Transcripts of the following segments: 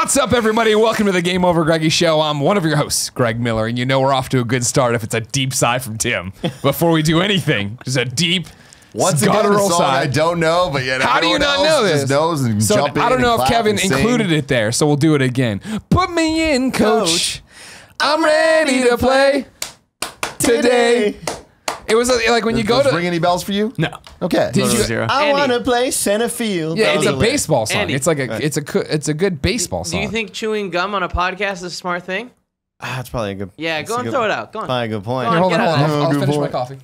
What's up, everybody? Welcome to the Game Over Greggy Show. I'm one of your hosts, Greg Miller, and you know we're off to a good start if it's a deep sigh from Tim. Before we do anything, just a deep, once again, a song I don't know, but yet how do you not know this? Just knows and so jump in I don't know if Kevin and included it there, so we'll do it again. Put me in, coach. I'm ready to play today. It was like when you go to. Ring any bells for you? No. Okay. Did you? I want to play center field. Yeah, it's a baseball song. Andy. It's like it's a good baseball song. Do you think chewing gum on a podcast is a smart thing? That's probably a good. Yeah, go and throw it out. Go on. Probably a good point. Go on. Hold on, Get hold on. out I'll Good finish my point. coffee.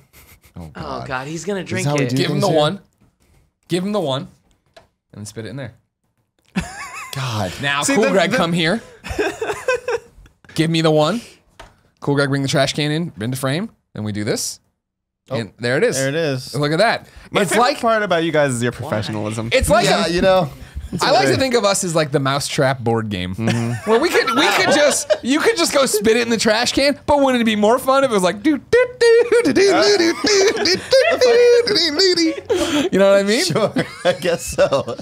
Oh God, he's gonna drink how we it. do Give him things the here? one. Give him the one. And then spit it in there. God. Now, Cool Greg, come here. Give me the one. Cool Greg, bring the trash can into frame. Then we do this. And there it is. There it is. Look at that. My It's favorite like part about you guys is your professionalism. it's like Yeah, you know. I like to think of us as like the mousetrap board game, where we could just you could just go spit it in the trash can. But wouldn't it be more fun if it was like you know what I mean? Sure, I guess so.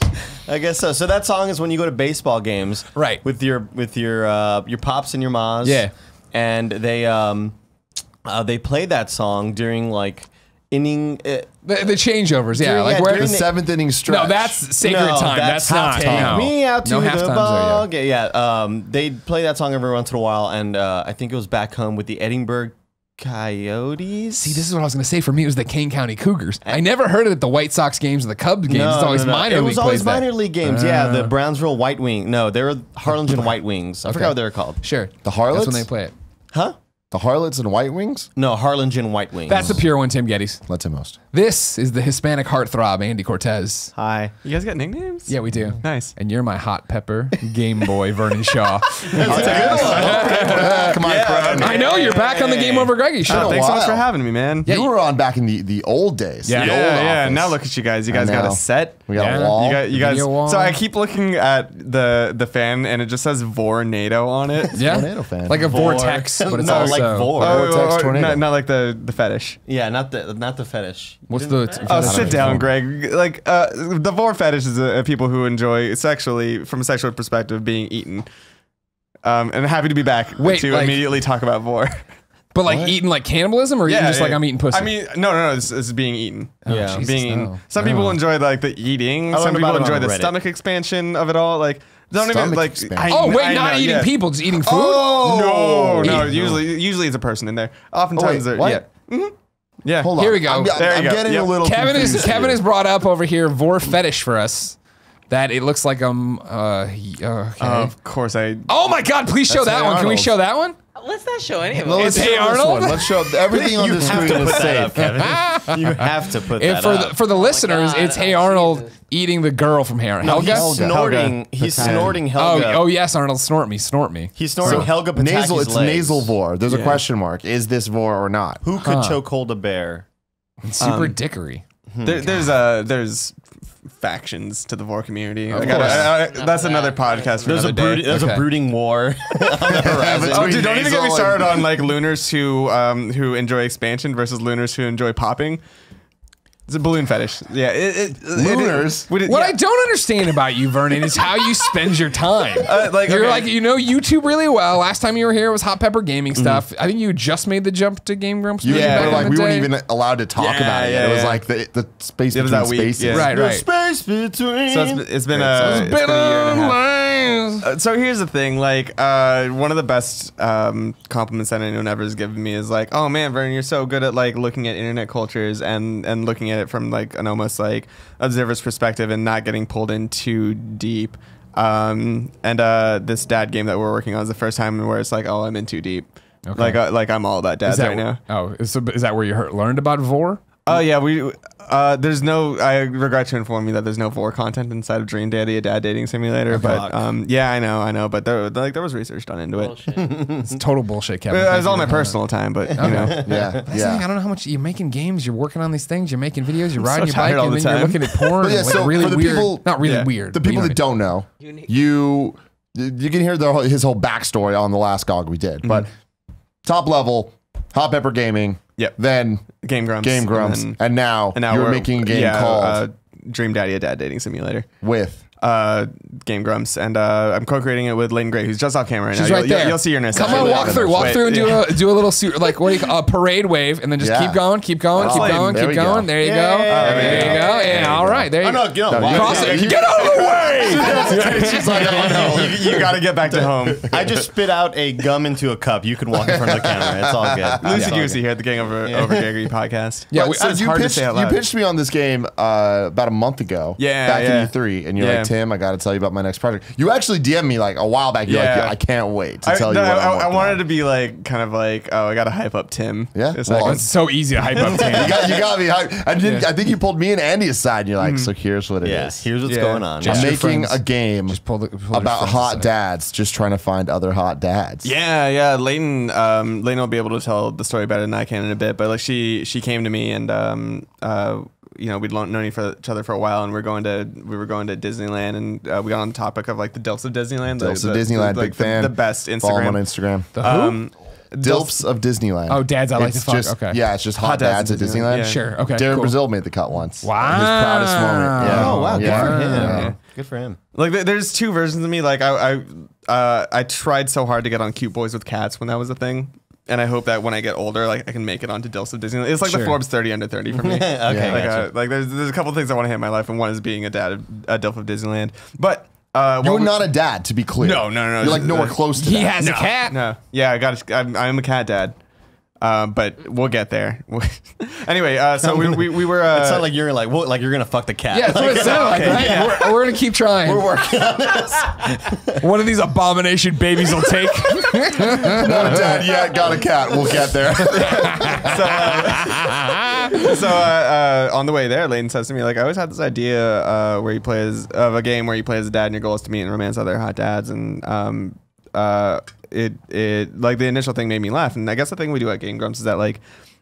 I guess so. So that song is when you go to baseball games, Right. With your pops and your mas, Yeah. and they play that song during like inning. The changeovers, yeah, During- like yeah, where during The seventh inning stretch. no, that's sacred time. That's not Take no. me out to no the halftimes there, ball yeah. game. Yeah, they play that song every once in a while, and I think it was back home with the Edinburgh Coyotes. See, this is what I was going to say. For me, it was the Kane County Cougars. I never heard it at the White Sox games or the Cubs games. It's always minor It league was always plays that. minor league games. Yeah, the Brownsville White Wing. No, they were Harlingen White Wings. I forgot what they were called. Sure. The Harlots? That's when they play it. Huh? The Harlots and White Wings? No, Harlingen White Wings. That's the pure one, Tim Gettys. Let's him most. This is the Hispanic heartthrob, Andy Cortez. Hi. You guys got nicknames? Yeah, we do. Nice. And you're my hot pepper Game Boy, Vernon Shaw. Come on, Fred. I know, you're back on the Game Over Greggy show. Thanks so much for while. having me, man. Yeah, You were on back in the old days. Yeah. The old Yeah. office. Now look at you guys. You guys I got a know. set. We got Yeah. a wall. You guys. Video wall. So I keep looking at the fan, and it just says Vornado on it. Yeah. Tornado fan. Like a Vor. vortex, but it's No, also... like vor. Vortex tornado. Not like the fetish. Yeah, not the fetish. What's the... Oh, sit down, Greg. Like the vor fetish is people who enjoy sexually, from a sexual perspective, being eaten. And happy to be back Wait, to like- immediately talk about vor. But like eating like cannibalism or eating just like I'm eating pussy? I mean, no. This is being eaten. Yeah. Jesus, Being eaten. no. Some people enjoy like the eating. I Some learned people about it enjoy on the Reddit. stomach expansion of it all. Like don't even Stomach like. expansion. oh, wait, I not know, eating yeah. people, just eating food? No. Eat- Usually it's a person in there. Oftentimes, wait, they're what? yeah. Yeah. Hold on. Here we go. I'm There you go. getting Yep. a little Kevin confused has here. brought up over here vor fetish for us. That it looks like okay. Of course, I. Oh my God! Please show That's that Hey one. Can we Arnold. show that one? Let's not show any of No, them. let's It's show Hey this Arnold? one. Let's show everything on You the have screen to is put that up, safe. Kevin. You have to put that up. For the listeners, God. it's Hey Oh, Arnold Jesus. eating the girl from Hey Arnold. No, Helga. he's snorting. He's snorting Helga. Oh yes, Arnold, snort me. He's snorting Helga Pataki's Nasal. It's legs. nasal vor. There's a question mark. Is this vor or not? Who could chokehold a bear? It's super dickery. There's factions to the vor community. That's another podcast for There's another day. a brooding war. Oh, dude, don't even get me started on like lunars who enjoy expansion versus lunars who enjoy popping. It's a balloon fetish. Yeah, Lunars? What I don't understand about you, Vernon, is how you spend your time. You're okay. like, you know YouTube really well. Last time you were here was Hot Pepper Gaming stuff. I think you just made the jump to Game Grumps. You, back but in like the we weren't day. even allowed to talk about it. It was like the space It was between that week, spaces. yeah. Right, right. Space between. So it's been a year and a half. So here's the thing, like one of the best compliments that anyone ever has given me is like, oh man, Vernon, you're so good at like looking at internet cultures and looking at it from like an almost like observer's perspective and not getting pulled in too deep. This dad game that we're working on is the first time where it's like, oh, I'm in too deep. Okay. Like I'm all about dads right now. Oh, is that where you learned about vor? Oh yeah, there's no. I regret to inform you that there's no vor content inside of Dream Daddy, a dad dating simulator. But yeah, I know. But there was research done into it. Bullshit. It's total bullshit, Kevin. It was all Thank my you. personal time, but you know. Yeah, That's the thing, yeah. I don't know how much you're making games, you're working on these things, you're making videos, you're riding your tired bike, all and the then you're time. looking at porn. But yeah, like so really for the weird. people- Not really Yeah. weird. The but people you that don't know, you can hear his whole backstory on the last GOG we did. But top level, Hot Pepper Gaming. Yep. Then Game Grumps. and now you're we're making a game called Dream Daddy, a dad dating simulator. with Game Grumps, and I'm co-creating it with Layton Gray, who's just off camera right now. She's right there. You'll see her in a second. Come on, walk through and do a little like what do you call a parade wave, and then just keep going. There you go. There you go. There you go. Yeah, all right. There you go. Get out of the way. She's like, oh no. You got to get back to home. I just spit out a gum into a cup. You can walk in front of the camera. It's all good. Loosey goosey here at the GameOverGreggy podcast. Yeah, so you pitched me on this game about a month ago. Back in E3, and you're like, Tim, I got to tell you about my next project. You actually DM'd me like a while back. You're like, I can't wait to tell you what I wanted to be like, kind of like, oh, I got to hype up Tim. Yeah, it's so easy to hype up Tim. you got me hyped. I think you pulled me and Andy aside, and you're like, so here's what it is. Here's what's going on. I'm making a game about hot dads, just trying to find other hot dads. Yeah. Layton will be able to tell the story better than I can in a bit, but like she came to me and we'd known each other for a while, and we were going to Disneyland, and we got on the topic of like the DILFs of Disneyland. DILFs of Disneyland, big fan. The best Instagram. Follow them on Instagram. The who? DILFs of Disneyland. Oh, dads I like to fuck. Just, okay. Yeah, it's just hot dads at Disneyland. Yeah. Sure. Okay. Derek cool. Brazil made the cut once. Wow. His proudest moment. Yeah. Oh wow. Good for him. Yeah. Good for him. Like there's two versions of me. Like I tried so hard to get on Cute Boys with Cats when that was a thing. And I hope that when I get older, like I can make it onto DILFs of Disneyland. It's like the Forbes 30 under 30 for me. Okay. Like there's a couple things I want to hit in my life, and one is being a DILF of Disneyland. But you're not a dad, to be clear. No. You're like nowhere close to that. He has a cat. No. Yeah, I'm a cat dad. But we'll get there. Anyway, so we were. It sounded like you're like you're gonna fuck the cat. Yeah, that's what it sounded like, right? Yeah. We're gonna keep trying. We're working on this. One of these abomination babies will take. Not a dad yet, got a cat. We'll get there. So on the way there, Layton says to me, like, I always had this idea of a game where you play as a dad and your goal is to meet and romance other hot dads, and it like the initial thing made me laugh. And I guess the thing we do at Game Grumps is that like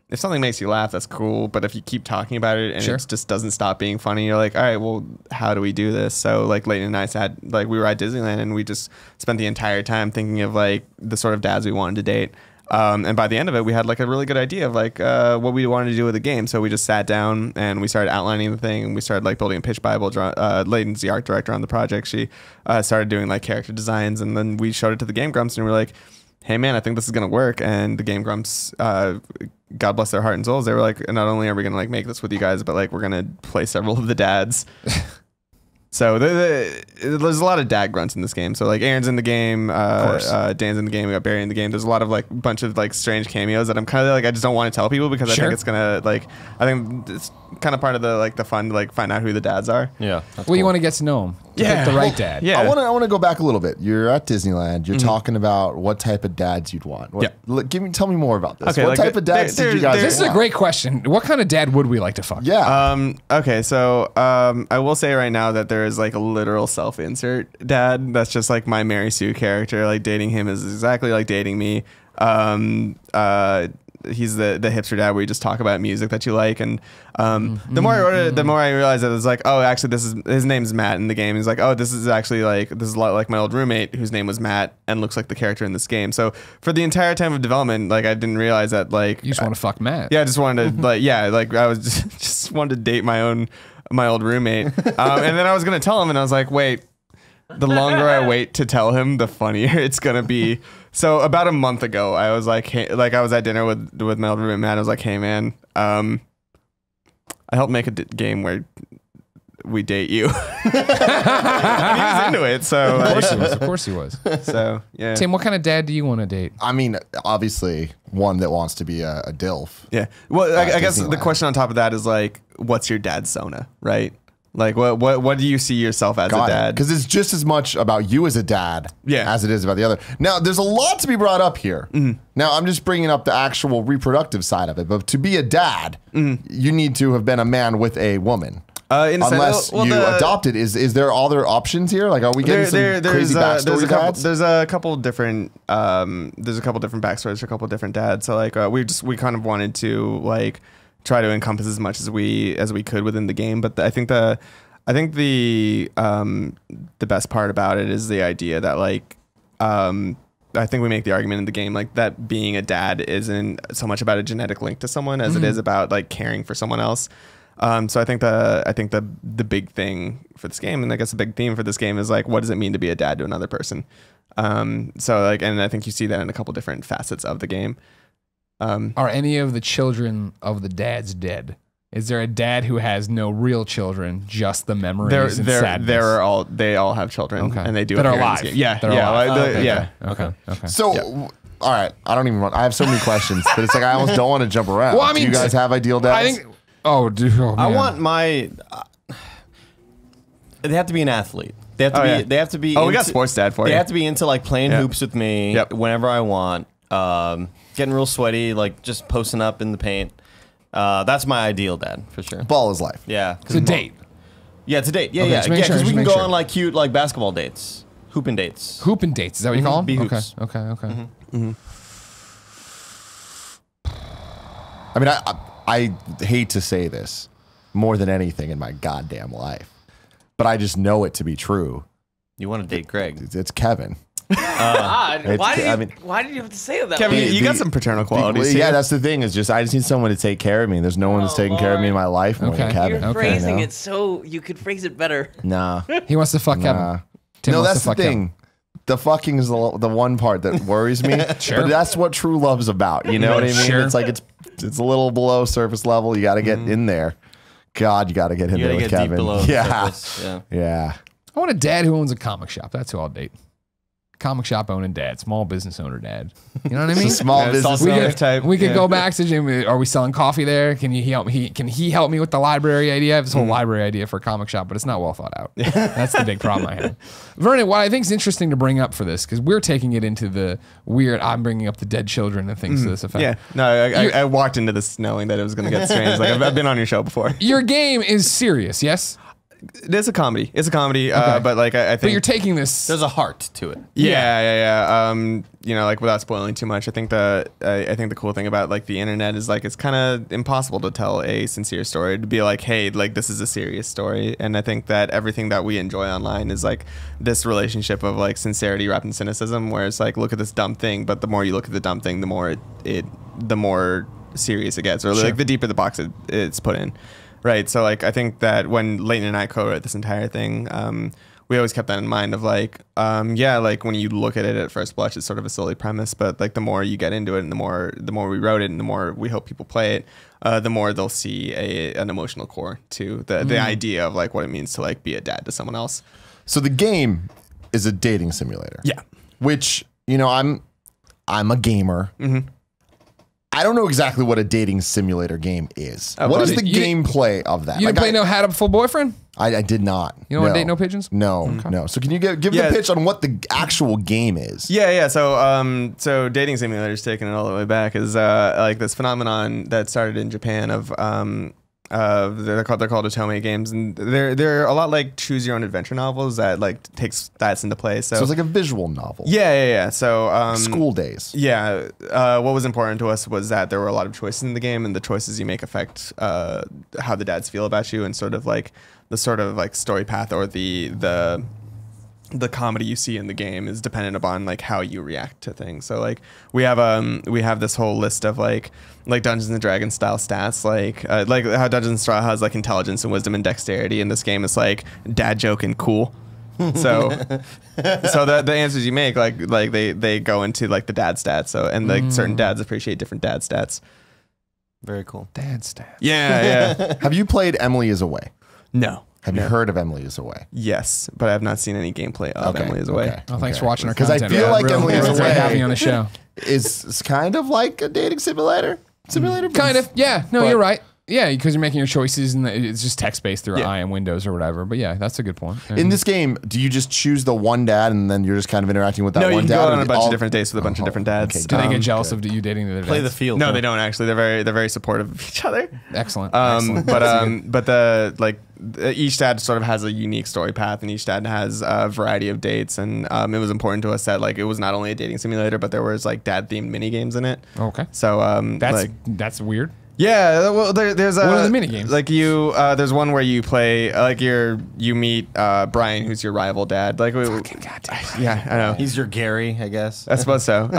if something makes you laugh, that's cool, but if you keep talking about it and it just doesn't stop being funny, you're like, all right, well, how do we do this? So like Layton and I sat, like we were at Disneyland and we just spent the entire time thinking of like the sort of dads we wanted to date. And by the end of it, we had like a really good idea of like what we wanted to do with the game. So we just sat down and we started outlining the thing, and we started like building a pitch Bible. Layton's the art director on the project. She started doing like character designs, and then we showed it to the Game Grumps, and we were like, hey man, I think this is gonna work. And the Game Grumps, God bless their heart and souls, they were like, not only are we gonna like make this with you guys, but like we're gonna play several of the dads. So there's a lot of dad grunts in this game. So like Aaron's in the game, Dan's in the game, we got Barry in the game. There's a lot of like bunch of like strange cameos that I'm kind of like, I just don't want to tell people because I think it's gonna like, I think it's kind of part of the like the fun to like find out who the dads are. Yeah. Well, you want to get to know them. Pick the right dad. Yeah. I want to go back a little bit. You're at Disneyland. You're talking about what type of dads you'd want. Tell me more about this. Okay, what type of dads did you guys? This is a great question. What kind of dad would we like to fuck? Yeah. Okay, so I will say right now that there is like a literal self-insert dad. That's just like my Mary Sue character. Like dating him is exactly like dating me. He's the hipster dad where you just talk about music that you like, and the more I wrote it, the more I realized that it's like, oh, actually, his name's Matt in the game. He's like, oh, this is a lot like my old roommate whose name was Matt and looks like the character in this game. So for the entire time of development, like I didn't realize that like You just want to fuck Matt. yeah, I just wanted to like I was just wanted to date my old roommate, and then I was gonna tell him, and I was like, wait. The longer I wait to tell him, the funnier it's gonna be. So about a month ago, I was like, hey, like I was at dinner with my old roommate Matt. I was like, hey man, I helped make a game where we date you. He was into it, so Of course he was. So yeah. Tim, what kind of dad do you want to date? I mean, obviously, one that wants to be a DILF. Yeah. Well, I guess the Disneyland. question on top of that is like, what's your dad's Sona, right? Like, what do you see yourself as a dad? Because it's just as much about you as a dad as it is about the other. Now, there's a lot to be brought up here. Now, I'm just bringing up the actual reproductive side of it. But to be a dad, you need to have been a man with a woman. Unless you adopted. Is there other options here? Like, are we getting some crazy backstory dads? There's a couple different backstories for a couple different dads. So like we kind of wanted to like try to encompass as much as we could within the game. But I think the best part about it is the idea that like I think we make the argument in the game like that being a dad isn't so much about a genetic link to someone as it is about like caring for someone else. So I think the big thing for this game, and I guess the big theme for this game is like, what does it mean to be a dad to another person? So like, and I think you see that in a couple different facets of the game. Are any of the children of the dads dead? Is there a dad who has no real children, just the memories and sadness? They all have children, and they do that are appear in alive. this game. Yeah, They're yeah, alive. Okay. So, all right, I don't even want. I have so many questions, but it's like I almost don't want to jump around. Well, I mean, do you guys have ideal dads? I think. Oh, dude. Oh, I man. want my. They have to be an athlete. They have to be. Yeah. They have to be. Oh, we got sports dad for you. They have to be into like playing hoops with me whenever I want. Getting real sweaty, like just posting up in the paint. That's my ideal dad for sure. Ball is life. Yeah, It's a date. Yeah, it's a date. Yeah, Okay, yeah, just make yeah. sure, Because we just can make go sure. on like cute like basketball dates, hooping dates. Hooping dates. Is that what you call them? Be Okay. hoops. Okay. I mean, I hate to say this more than anything in my goddamn life, but I just know it to be true. You want to date Greg? It's Kevin. God, why did I why did you have to say it that Kevin, way? you got some paternal qualities. Yeah, too. that's the thing. Is just I just need someone to take care of me. There's no one that's taking care of me in my life more than Okay. Kevin. You're Okay. phrasing You know? it so you could phrase it better. Nah. He wants to fuck Nah. Kevin. Tim No, wants that's to the fuck Kevin. thing. The fucking is the one part that worries me. Sure. But that's what true love's about. You know what I mean? Sure. It's like it's a little below surface level. You got to get in there. God, you got to get in You there gotta with get Kevin. deep below the Yeah. surface. Yeah. Yeah. I want a dad who owns a comic shop. That's who I'll date. Comic shop owning dad, small business owner dad. You know what I mean? Small Yeah, it's business. also- We Owner could, type, we could yeah. go back to Jim. Are we selling coffee there? Can he help me? Can he help me with the library idea? I have this whole library idea for a comic shop, but it's not well thought out. That's the big problem I have. Vernon, what I think is interesting to bring up for this, because we're taking it into the weird, I'm bringing up the dead children and things to this effect. Yeah, no, I walked into this knowing that it was going to get strange. Like I've been on your show before. Your game is serious, yes? It's a comedy. It's a comedy, but like I think. But you're taking this. There's a heart to it. Yeah. You know, like without spoiling too much, I think the cool thing about like the internet is like it's kind of impossible to tell a sincere story, to be like, hey, like this is a serious story. And I think that everything that we enjoy online is like this relationship of like sincerity wrapped in cynicism, where it's like, look at this dumb thing, but the more you look at the dumb thing, the more the more serious it gets, or like the deeper the box it's put in. Right. So like I think that when Leighton and I co-wrote this entire thing, we always kept that in mind of like, like when you look at it at first blush, it's sort of a silly premise, but like the more you get into it and the more we wrote it and the more we hope people play it, the more they'll see an emotional core to the idea of like what it means to like be a dad to someone else. So the game is a dating simulator. Yeah. Which, you know, I'm a gamer. I don't know exactly what a dating simulator game is. Oh, what is buddy. the gameplay of that? You didn't play No Hat Up Full Boyfriend? I did not. You don't want to date no pigeons? No, no. So can you give the pitch on what the actual game is? Yeah. So dating simulators, taking it all the way back, is like this phenomenon that started in Japan of they're called otome games, and they're a lot like choose your own adventure novels that like takes stats into play. So it's like a visual novel. Yeah. So School days. Yeah. What was important to us was that there were a lot of choices in the game, and the choices you make affect how the dads feel about you, and sort of like the sort of like story path or the comedy you see in the game is dependent upon like how you react to things. So like we have this whole list of like Dungeons and Dragons style stats, like how Dungeons and Dragons has like intelligence and wisdom and dexterity. In this game, it's like dad joke and cool. So the answers you make like they go into like the dad stats. So and like certain dads appreciate different dad stats. Very cool. Dad stats. Yeah. Have you played Emily is Away? No. Have you heard of Emily is Away? Yes, but I have not seen any gameplay of Emily is Away. Okay. Oh, thanks for watching our 'Cause I content. feel man. like Real- Emily is real great Away. having you on the show. It's kind of like a dating simulator. Kind of. Yeah. No, But- you're right. Yeah, because you're making your choices and it's just text based through Yeah. IM windows or whatever. But yeah, that's a good point. In this game, do you just choose the one dad and then you're just kind of interacting with that No, one you can dad? go or on a bunch all- of different dates with a bunch of different dads. okay, do they get good. jealous of you dating the other Play the dads? field. No, huh? they don't actually. They're very supportive of each other. Excellent. Excellent. But each dad sort of has a unique story path, and each dad has a variety of dates. And it was important to us that like it was not only a dating simulator, but there was like dad themed mini games in it. Okay. So That's weird. yeah, well, there's a. What are the mini games? Like there's one where you play you meet Brian, who's your rival dad. Like Goddamn. yeah, I know. He's your Gary, I guess. I suppose so.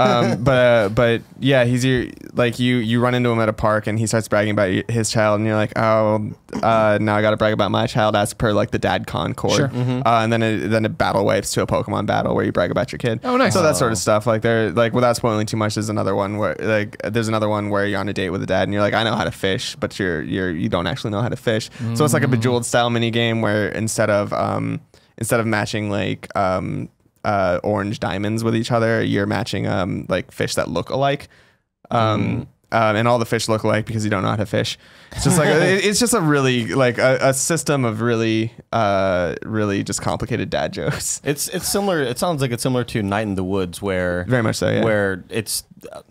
But yeah, he's your you run into him at a park and he starts bragging about his child and you're like, oh, now I got to brag about my child as per like the dad con chord. Sure. And then it battle wipes to a Pokemon battle where you brag about your kid. Oh, nice. So that sort of stuff. Like they're like, without spoiling too much, there's another one where you're on a date with a dad and you're like, I know how to fish, but you don't actually know how to fish. So it's like a Bejeweled style mini game where instead of matching like orange diamonds with each other, you're matching like fish that look alike. And all the fish look alike because you don't know how to fish. It's just like it's just a really like a system of really just complicated dad jokes. It's similar. It sounds like it's similar to Night in the Woods, where very much so. Yeah. Where it's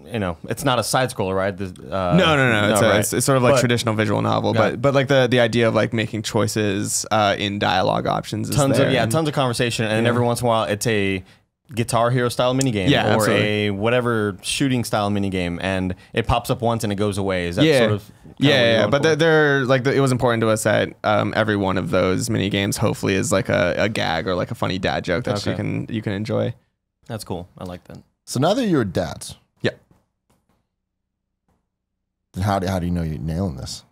it's not a side scroller, right? No. It's sort of like traditional visual novel, but like the idea of like making choices in dialogue options. Tons of conversation, and every once in a while it's a Guitar Hero style minigame or absolutely. a whatever shooting style minigame, and it pops up once and it goes away. Is that sort of but they're like it was important to us that every one of those minigames hopefully is like a gag or like a funny dad joke that you can enjoy. That's cool. I like that. So now that you're dads, then how do you know you're nailing this?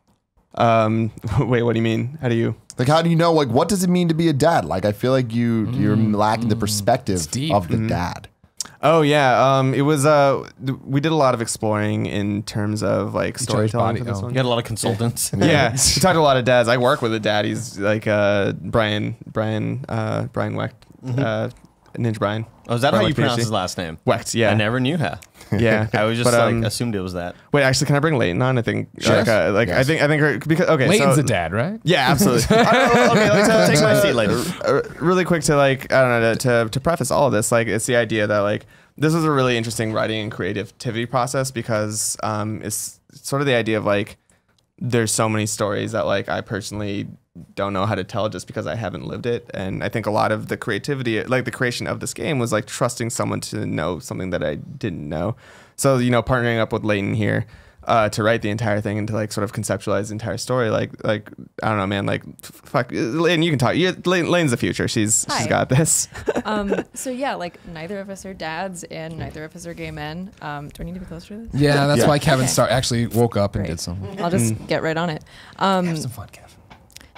Wait, what do you mean? How do you? Like, how do you know, like, what does it mean to be a dad? Like, I feel like you're lacking the perspective of the dad. Oh, yeah. It was, we did a lot of exploring in terms of, like, storytelling for this one. You got a lot of consultants. Yeah. We talked to a lot of dads. I work with a dad. He's, like, Brian Wecht. Ninja Brian. Oh, is that how you pronounce his last name? Wecht, yeah. I never knew how. Yeah. I was just assumed it was that. Wait, actually, can I bring Leighton on? I think, yes. I think, because, okay. Leighton's the dad, right? Yeah, absolutely. Okay, let's take my seat later. Really quick to like, I don't know, to preface all of this, like, it's the idea that like, this was a really interesting writing and creativity process because it's sort of the idea of like, there's so many stories that like I personally don't know how to tell just because I haven't lived it. And I think a lot of the creativity, like the creation of this game was like trusting someone to know something that I didn't know. So, partnering up with Leighton here to write the entire thing and to like sort of conceptualize the entire story. Like I don't know, man, like fuck, Leighton, you can talk. Leighton's the future. She's got this. So yeah, like neither of us are dads and neither of us are gay men. Do I need to be closer to this? Yeah, that's why Kevin actually woke up and did something. I'll just get right on it. Have some fun, Kevin.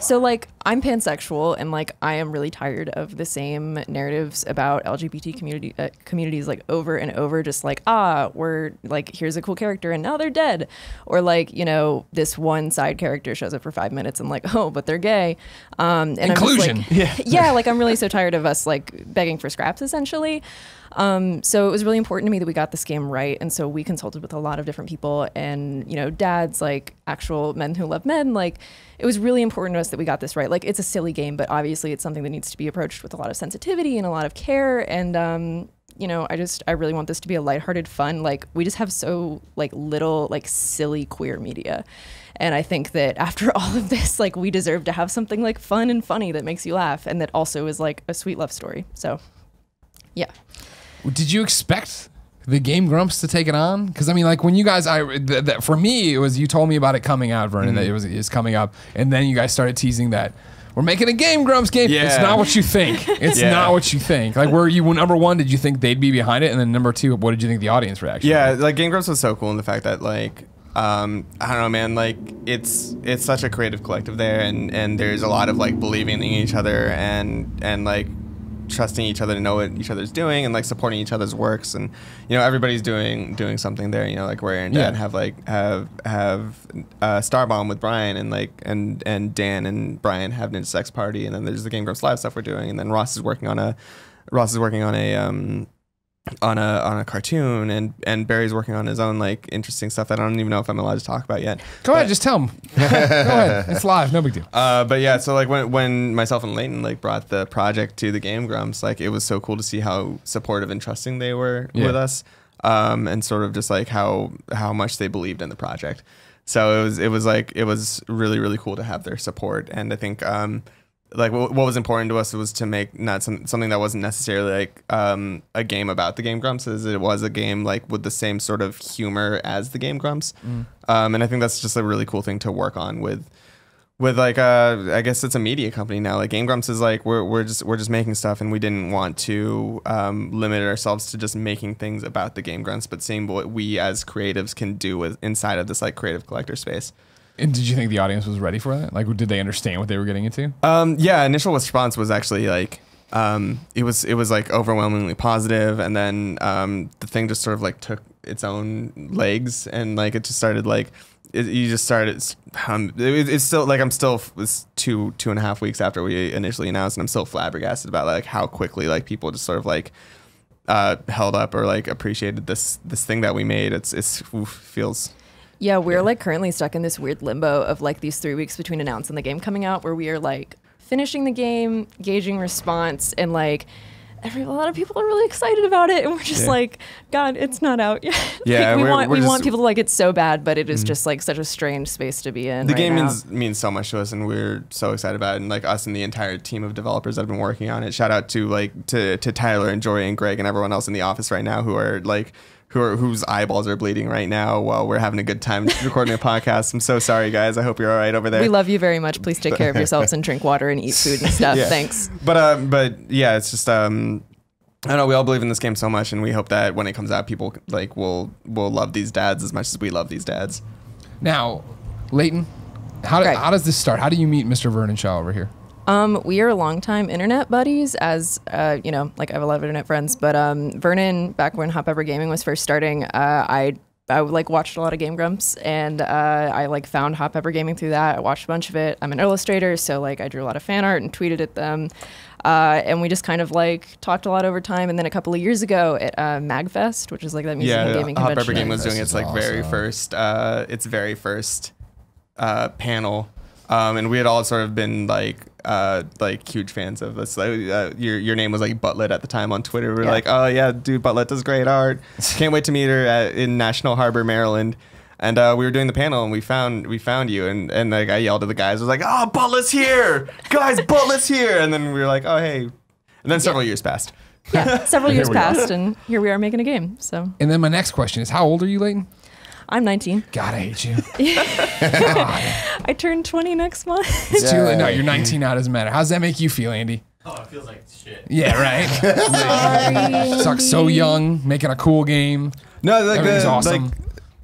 So like I'm pansexual and like I am really tired of the same narratives about LGBT communities like over and over, just like we're like, here's a cool character and now they're dead, or like this one side character shows up for 5 minutes and like, oh, but they're gay. And inclusion. I'm just like, like I'm really so tired of us like begging for scraps essentially. So it was really important to me that we got this game right, and so we consulted with a lot of different people and dads, like actual men who love men. Like it was really important to us that we got this right. Like it's a silly game, but obviously it's something that needs to be approached with a lot of sensitivity and a lot of care. And I really want this to be a lighthearted fun. Like we just have so like little like silly queer media. And I think that after all of this, like we deserve to have something like fun and funny that makes you laugh and that also is like a sweet love story. So yeah. Did you expect the Game Grumps to take it on? Because I mean, like when you guys, for me, it was you told me about it coming out, Vernon, that it was coming up, and then you guys started teasing that we're making a Game Grumps game. Yeah. It's not what you think. It's not what you think. Like, were you number one? Did you think they'd be behind it? And then number two, what did you think the audience reaction? Yeah, like Game Grumps was so cool in the fact that like. I don't know, man, like it's such a creative collective there, and there's a lot of like believing in each other and like trusting each other to know what each other's doing and like supporting each other's works, and everybody's doing something there. Like where Aaron and Dad have Starbomb with Brian, and like and Dan and Brian have Ninja Sex Party, and then there's the Game Grumps Live stuff we're doing, and then Ross is working on a cartoon, and Barry's working on his own like interesting stuff that I don't even know if I'm allowed to talk about yet. Go ahead, just tell him. Go ahead, it's live, no big deal. But yeah, so like when myself and Leighton like brought the project to the Game Grumps, like it was so cool to see how supportive and trusting they were with us, and sort of just like how much they believed in the project. So it was really, really cool to have their support, and I think like what was important to us was to make not something that wasn't necessarily like a game about the Game Grumps, as it was a game like with the same sort of humor as the Game Grumps. And I think that's just a really cool thing to work on with like I guess it's a media company now. Like Game Grumps is like we're just making stuff, and we didn't want to limit ourselves to just making things about the Game Grumps, but seeing what we as creatives can do inside of this like creative collector space. And did you think the audience was ready for that? Like, did they understand what they were getting into? Yeah, initial response was actually like, it was like overwhelmingly positive, and then the thing just sort of like took its own legs, and like it just started like, it's still like it's 2.5 weeks after we initially announced, and I'm still flabbergasted about like how quickly like people just sort of like held up or like appreciated this thing that we made. It feels. Yeah, we're like currently stuck in this weird limbo of like these 3 weeks between announcing the game coming out, where we are like finishing the game, gauging response, and like a lot of people are really excited about it, and we're just like, God, it's not out yet. Yeah, like, we want people to like it so bad, but it is just like such a strange space to be in. The game means so much to us, and we're so excited about it. And like us and the entire team of developers that have been working on it. Shout out to Tyler and Jory and Greg and everyone else in the office right now whose eyeballs are bleeding right now while we're having a good time recording a podcast. I'm so sorry, guys. I hope you're all right over there. We love you very much. Please take care of yourselves and drink water and eat food and stuff. Thanks. But yeah, it's just I don't know. We all believe in this game so much, and we hope that when it comes out, people like will love these dads as much as we love these dads. Now, Leighton, how does this start? How do you meet Mr. Vernon Shaw over here? We are longtime internet buddies, as you know, like I have a lot of internet friends, but Vernon, back when Hot Pepper Gaming was first starting, I like watched a lot of Game Grumps, and I like found Hot Pepper Gaming through that. I watched a bunch of it. I'm an illustrator, so like I drew a lot of fan art and tweeted at them. And we just kind of like talked a lot over time. And then a couple of years ago at MagFest, which is like that music and gaming convention. Hot Pepper Gaming was doing its like very first panel. And we had all sort of been like huge fans of this. Like, your name was like Butlet at the time on Twitter. We were like, oh yeah, dude, Butlet does great art. Can't wait to meet her in National Harbor, Maryland. And we were doing the panel, and we found you, and like I yelled at the guys. I was like, oh, Butlet's here, guys, Butlet's here. And then we were like, oh hey. And then several years passed. Yeah, several years passed, and here we are making a game. So. And then my next question is, how old are you, Leighton? I'm 19. God, I hate you. I turn 20 next month. It's too late. No, you're 19 now. Doesn't matter. How does that make you feel, Andy? Oh, it feels like shit. Yeah, right. Suck so young, making a cool game. No, like everything's awesome. Like,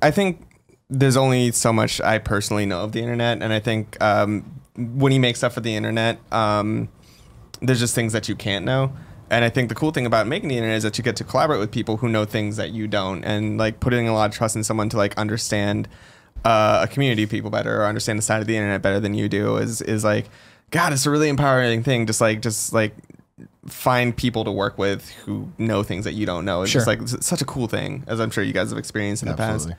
I think there's only so much I personally know of the internet, and I think when you make stuff for the internet, there's just things that you can't know. And I think the cool thing about making the internet is that you get to collaborate with people who know things that you don't, and like putting a lot of trust in someone to like understand a community of people better or understand the side of the internet better than you do is like, God, it's a really empowering thing. Just like find people to work with who know things that you don't know. It's just like it's such a cool thing, as I'm sure you guys have experienced in the past.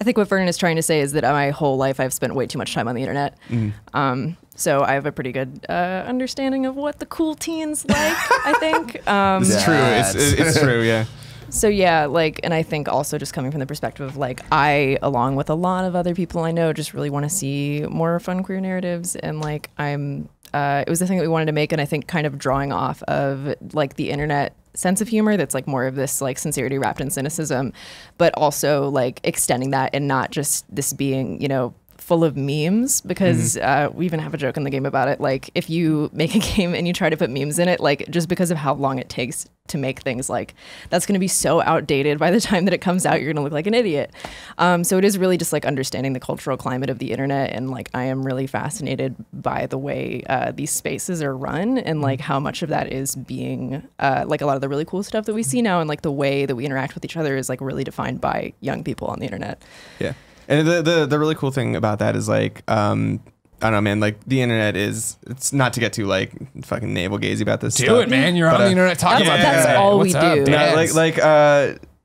I think what Vernon is trying to say is that my whole life I've spent way too much time on the internet. So I have a pretty good understanding of what the cool teens like, I think. It's true. It's true, yeah. So yeah, like, and I think also just coming from the perspective of like, I, along with a lot of other people I know, just really want to see more fun queer narratives. And like, it was the thing that we wanted to make. And I think kind of drawing off of like the internet sense of humor that's like more of this like sincerity wrapped in cynicism, but also like extending that and not just this being, you know, full of memes, because we even have a joke in the game about it. Like if you make a game and you try to put memes in it, like just because of how long it takes to make things, like that's going to be so outdated by the time that it comes out, you're going to look like an idiot. So it is really just like understanding the cultural climate of the internet. And like, I am really fascinated by the way these spaces are run and like how much of that is being like a lot of the really cool stuff that we see now. And like the way that we interact with each other is like really defined by young people on the internet. Yeah. And the really cool thing about that is like, I don't know, man, like the internet it's not to get too like fucking navel gazy about this stuff. Do it, man. You're on the internet talking about that. That's all we do. Yeah,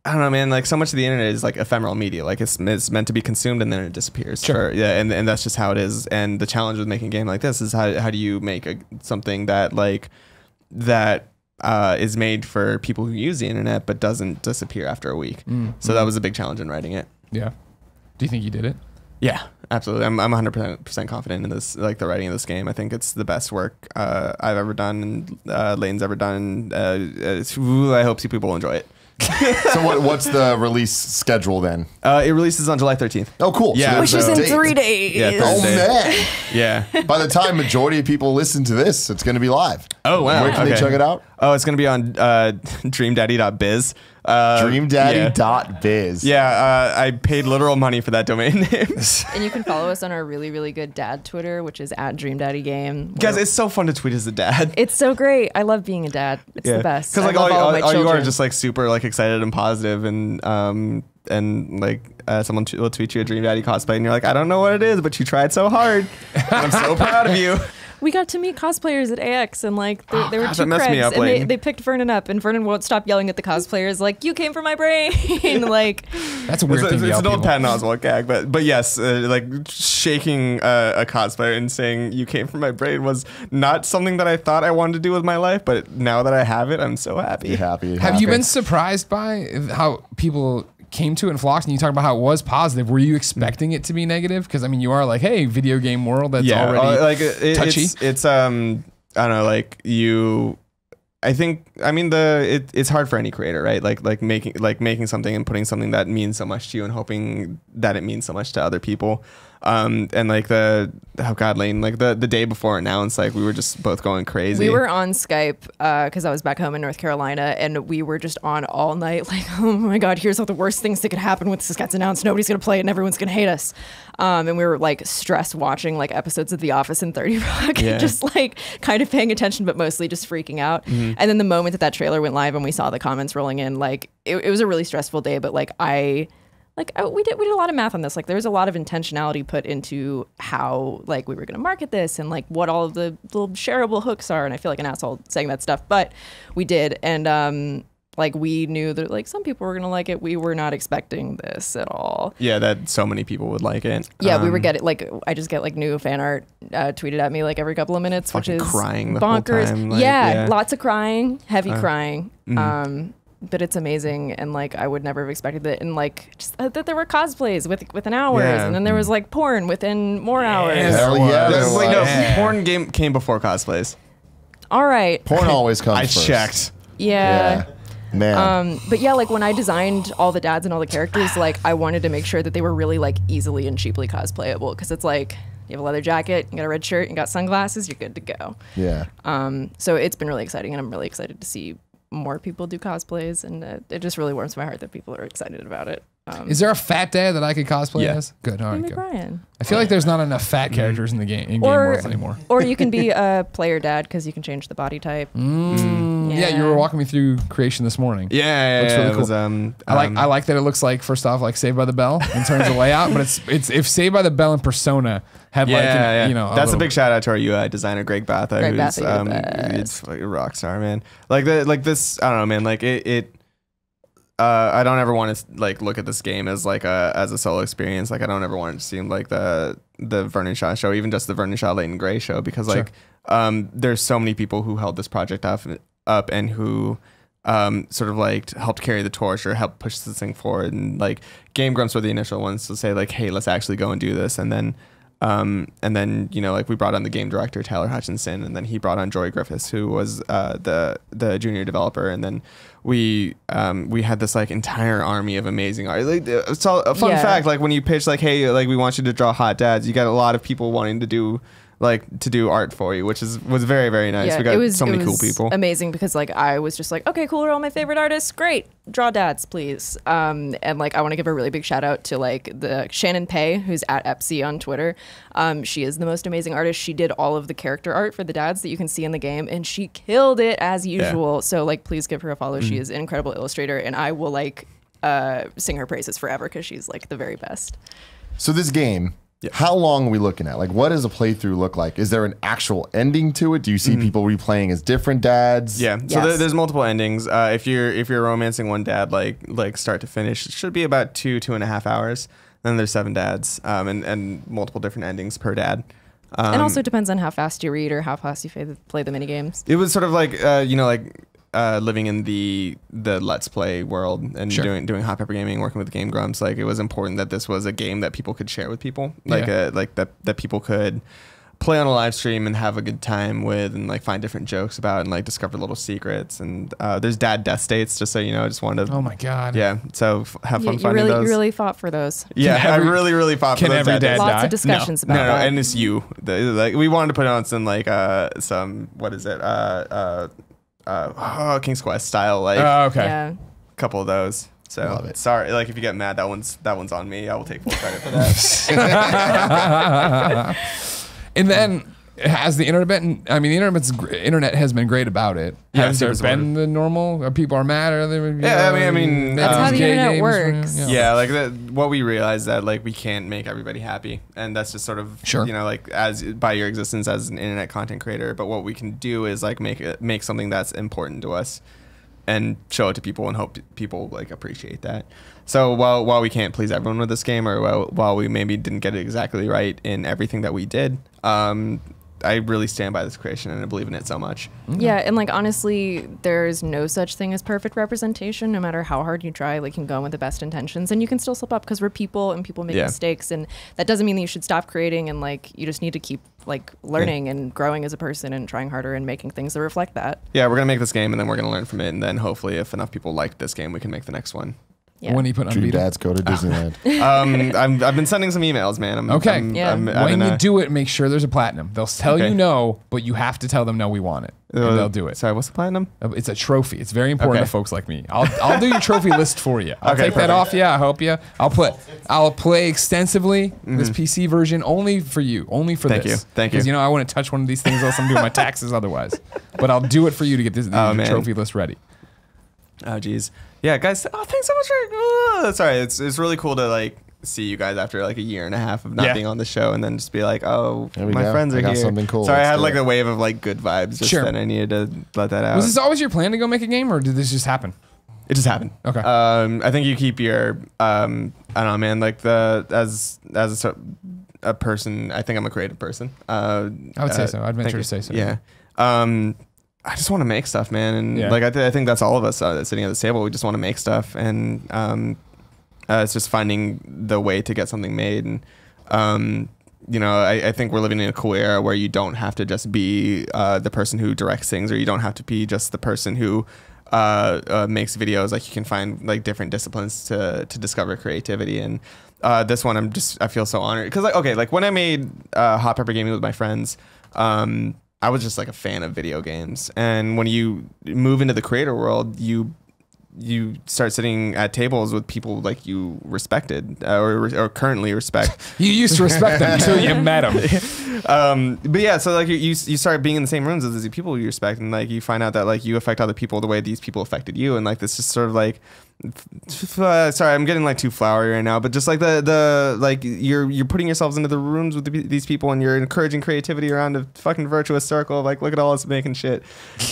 I don't know, man, like so much of the internet is like ephemeral media. Like it's meant to be consumed and then it disappears. Sure. And that's just how it is. And the challenge with making a game like this is how do you make something that is made for people who use the internet but doesn't disappear after a week. So that was a big challenge in writing it. Yeah. Do you think you did it? Yeah, absolutely. I'm 100% confident in this, like the writing of this game. I think it's the best work I've ever done and Layton's ever done. I hope people will enjoy it. So what's the release schedule then? It releases on July 13th. Oh, cool. Yeah, which is in 3 days. Yeah, oh man. Yeah. By the time majority of people listen to this, it's going to be live. Oh wow. Where can they check it out? Oh, it's going to be on dreamdaddy.biz. DreamDaddy.biz. Yeah, I paid literal money for that domain name. And you can follow us on our really, really good dad Twitter, which is @DreamDaddyGame. Guys, it's so fun to tweet as a dad. It's so great. I love being a dad. It's the best. Because like all you are just like super like excited and positive, and like someone will tweet you a Dream Daddy cosplay, and you're like, I don't know what it is, but you tried so hard. I'm so proud of you. We got to meet cosplayers at AX, and like there were two messed me creds, up, and they picked Vernon up, and Vernon won't stop yelling at the cosplayers like, "You came from my brain!" Like that's a weird thing. It's an old Patton Oswalt gag, but yes, like shaking a cosplayer and saying "You came from my brain" was not something that I thought I wanted to do with my life, but now that I have it, I'm so happy. You're happy. Have you been surprised by how people came to it in Flocks, and you talk about how it was positive? Were you expecting it to be negative? Because I mean, you are like, hey, video game world that's already like touchy. It's I don't know, like you. I think it's hard for any creator, right? Like making something and putting something that means so much to you and hoping that it means so much to other people. And like Lane, like the day before announced, like we were just both going crazy. We were on Skype because I was back home in North Carolina, and we were just on all night. Like, oh my God, here's all the worst things that could happen when this gets announced. Nobody's gonna play it, and everyone's gonna hate us. And we were like stress watching like episodes of The Office and 30 Rock, just like kind of paying attention, but mostly just freaking out. And then the moment that trailer went live and we saw the comments rolling in, like it was a really stressful day. But like we did a lot of math on this. Like there was a lot of intentionality put into how like we were going to market this and like what all of the little shareable hooks are. And I feel like an asshole saying that stuff, but we did. And like we knew that like some people were going to like it. We were not expecting this at all. Yeah, that so many people would like it. Yeah, we were getting like I just get like new fan art tweeted at me like every couple of minutes, which is crying the bonkers. whole time. Like, yeah, lots of crying, heavy crying. But it's amazing, and like I would never have expected it. And like just that there were cosplays within hours, and then there was like porn within more hours. Hell yeah! Wait, no, porn came before cosplays. All right, porn always comes I first. checked. Yeah. Man. But yeah, like when I designed all the dads and all the characters, like I wanted to make sure that they were really like easily and cheaply cosplayable, because it's like you have a leather jacket, you got a red shirt, you got sunglasses, you're good to go. Yeah. So it's been really exciting, and I'm really excited to see more people do cosplays, and it just really warms my heart that people are excited about it. Is there a fat dad that I could cosplay as? Good. All right, Amy good. Brian. I feel like there's not enough fat characters in the game world anymore. Or you can be a player dad because you can change the body type. Yeah, you were walking me through creation this morning. Yeah, looks really cool. Was, I like that it looks like, first off, like Saved by the Bell in terms of layout, but it's if Saved by the Bell and Persona had you know, that's a big shout out to our UI designer Greg Batha, Greg who's Batha, it's like a rock star, man. Like this, I don't know, man. Like it. I don't ever want to like look at this game as like a solo experience. Like I don't ever want it to seem like the Vernon Shaw show, even just the Vernon Shaw Leighton Gray show, because like there's so many people who held this project up and who sort of like helped carry the torch or helped push this thing forward. And like Game Grumps were the initial ones to say like, hey, let's actually go and do this. And then you know, like we brought on the game director Tyler Hutchinson, and then he brought on Jory Griffiths, who was the junior developer, and then we had this like entire army of amazing art. Like, so a fun fact, like when you pitch like, hey, like we want you to draw hot dads, you got a lot of people wanting to do art for you, which was very, very nice. Yeah, we got so many cool people. Amazing, because like I was just like, okay, cool, are all my favorite artists, great, draw dads please. And like I want to give a really big shout out to like the Shannon Pei, who's at Epsy on Twitter. She is the most amazing artist. She did all of the character art for the dads that you can see in the game, and she killed it as usual. So like please give her a follow. She is an incredible illustrator, and I will like sing her praises forever because she's like the very best. So this game, how long are we looking at? Like, what does a playthrough look like? Is there an actual ending to it? Do you see people replaying as different dads? Yeah. So there's multiple endings. If you're romancing one dad, like start to finish, it should be about 2.5 hours. Then there's 7 dads, and multiple different endings per dad. And also depends on how fast you read or how fast you play the mini games. It was sort of like you know, like living in the Let's Play world and doing Hot Pepper Gaming, working with Game Grumps. Like it was important that this was a game that people could share with people, like that people could play on a live stream and have a good time with, and like find different jokes about, and like discover little secrets. And there's dad death states, just so you know. I just wanted to, oh my god, yeah. So have fun finding those. You really fought for those. Yeah, I really fought for those. Can every dad die? Lots of discussions about that. No, and it's you. Like we wanted to put on some like some, what is it? King's Quest style, like okay. Yeah. couple of those. So Love it. sorry, like if you get mad, that one's on me. I will take full credit for that. And then has the internet been? I mean, the internet has been great about it. Yeah, Has there been the normal? Are people are mad? Are they? Yeah, I mean, that's how the gay internet games, works. Yeah, like what we realized that like we can't make everybody happy, and that's just sort of Sure. you know, like as by your existence as an internet content creator. But what we can do is like make something that's important to us, and show it to people and hope people like appreciate that. So while we can't please everyone with this game, or while we maybe didn't get it exactly right in everything that we did, I really stand by this creation and I believe in it so much. Yeah, and like honestly, there's no such thing as perfect representation. No matter how hard you try, like you can go in with the best intentions and you can still slip up because we're people and people make mistakes, and that doesn't mean that you should stop creating, and like you just need to keep like learning and growing as a person and trying harder and making things that reflect that. Yeah, we're gonna make this game and then we're gonna learn from it, and then hopefully if enough people like this game, we can make the next one. Yeah. When you put on Dream beta? dads go to Disneyland. I've been sending some emails, man. When you do it, make sure there's a platinum. They'll tell you no, but you have to tell them no, we want it. And they'll do it. Sorry, what's the platinum? It's a trophy. It's very important to folks like me. I'll do your trophy list for you. I'll take that off. Yeah, I hope you. I'll play extensively this PC version only for you, only for Thank this. you. Thank you. Because you know I wouldn't touch one of these things unless I'm doing my taxes otherwise. But I'll do it for you to get this trophy list ready. Oh geez, yeah, guys. Oh, thanks so much for. Sorry, it's really cool to like see you guys after like a year and a half of not being on the show, and then just be like, oh, my friends are here. Something cool. Sorry, I had like a wave of like good vibes. Just then I needed to let that out. Was this always your plan to go make a game, or did this just happen? It just happened. Okay. I think you keep your I don't know, man. Like as a person, I think I'm a creative person. I would say so. I'd venture to say so. Yeah. I just want to make stuff, man, and like I think that's all of us sitting at this table. We just want to make stuff, and it's just finding the way to get something made. And you know, I think we're living in a cool era where you don't have to just be the person who directs things, or you don't have to be just the person who makes videos. Like you can find like different disciplines to discover creativity. And this one, I feel so honored because like when I made Hot Pepper Gaming with my friends. I was just like a fan of video games, and when you move into the creator world, you start sitting at tables with people like you respected or currently respect. You used to respect them until you met them. But yeah, so like you start being in the same rooms as these people you respect, and like you find out that like you affect other people the way these people affected you, and like this is sort of like. Sorry, I'm getting like too flowery right now, but just like the like you're putting yourselves into the rooms with these people, and you're encouraging creativity around a fucking virtuous circle of like, look at all us making shit,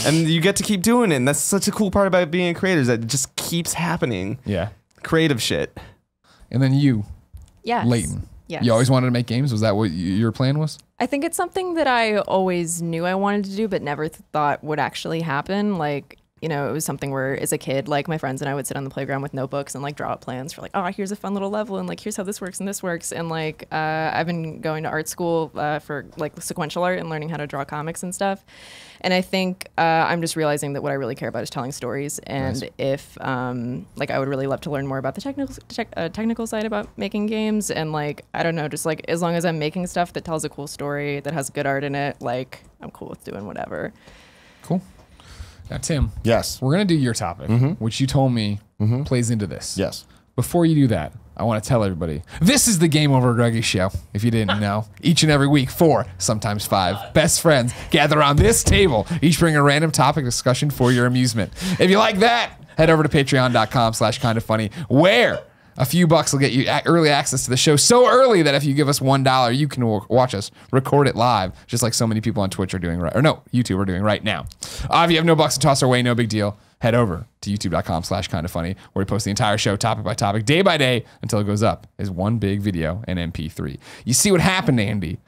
and you get to keep doing it. And that's such a cool part about being a creator, is that it just keeps happening. Yeah, creative shit. And then you, Leighton. Yes. You always wanted to make games. Was that what your plan was? I think it's something that I always knew I wanted to do, but never thought would actually happen. Like. You know, it was something where as a kid, like my friends and I would sit on the playground with notebooks and like draw up plans for like, oh, here's a fun little level, and like, here's how this works and this works. And like, I've been going to art school for like sequential art and learning how to draw comics and stuff. And I think I'm just realizing that what I really care about is telling stories. And if like, I would really love to learn more about the technical side about making games. And like, I don't know, just like as long as I'm making stuff that tells a cool story, that has good art in it, like I'm cool with doing whatever. Cool. Now, Tim. Yes. We're going to do your topic, which you told me plays into this. Yes. Before you do that, I want to tell everybody, this is the GameOverGreggy show, if you didn't know. Each and every week, 4, sometimes 5 best friends gather around this table, each bring a random topic discussion for your amusement. If you like that, head over to patreon.com/kindafunny, where a few bucks will get you early access to the show so early that if you give us $1, you can watch us record it live, just like so many people on Twitch are doing YouTube are doing right now. If you have no bucks to toss our way, no big deal. Head over to youtube.com/kindafunny, where we post the entire show topic by topic, day by day, until it goes up as one big video and MP3. You see what happened, Andy,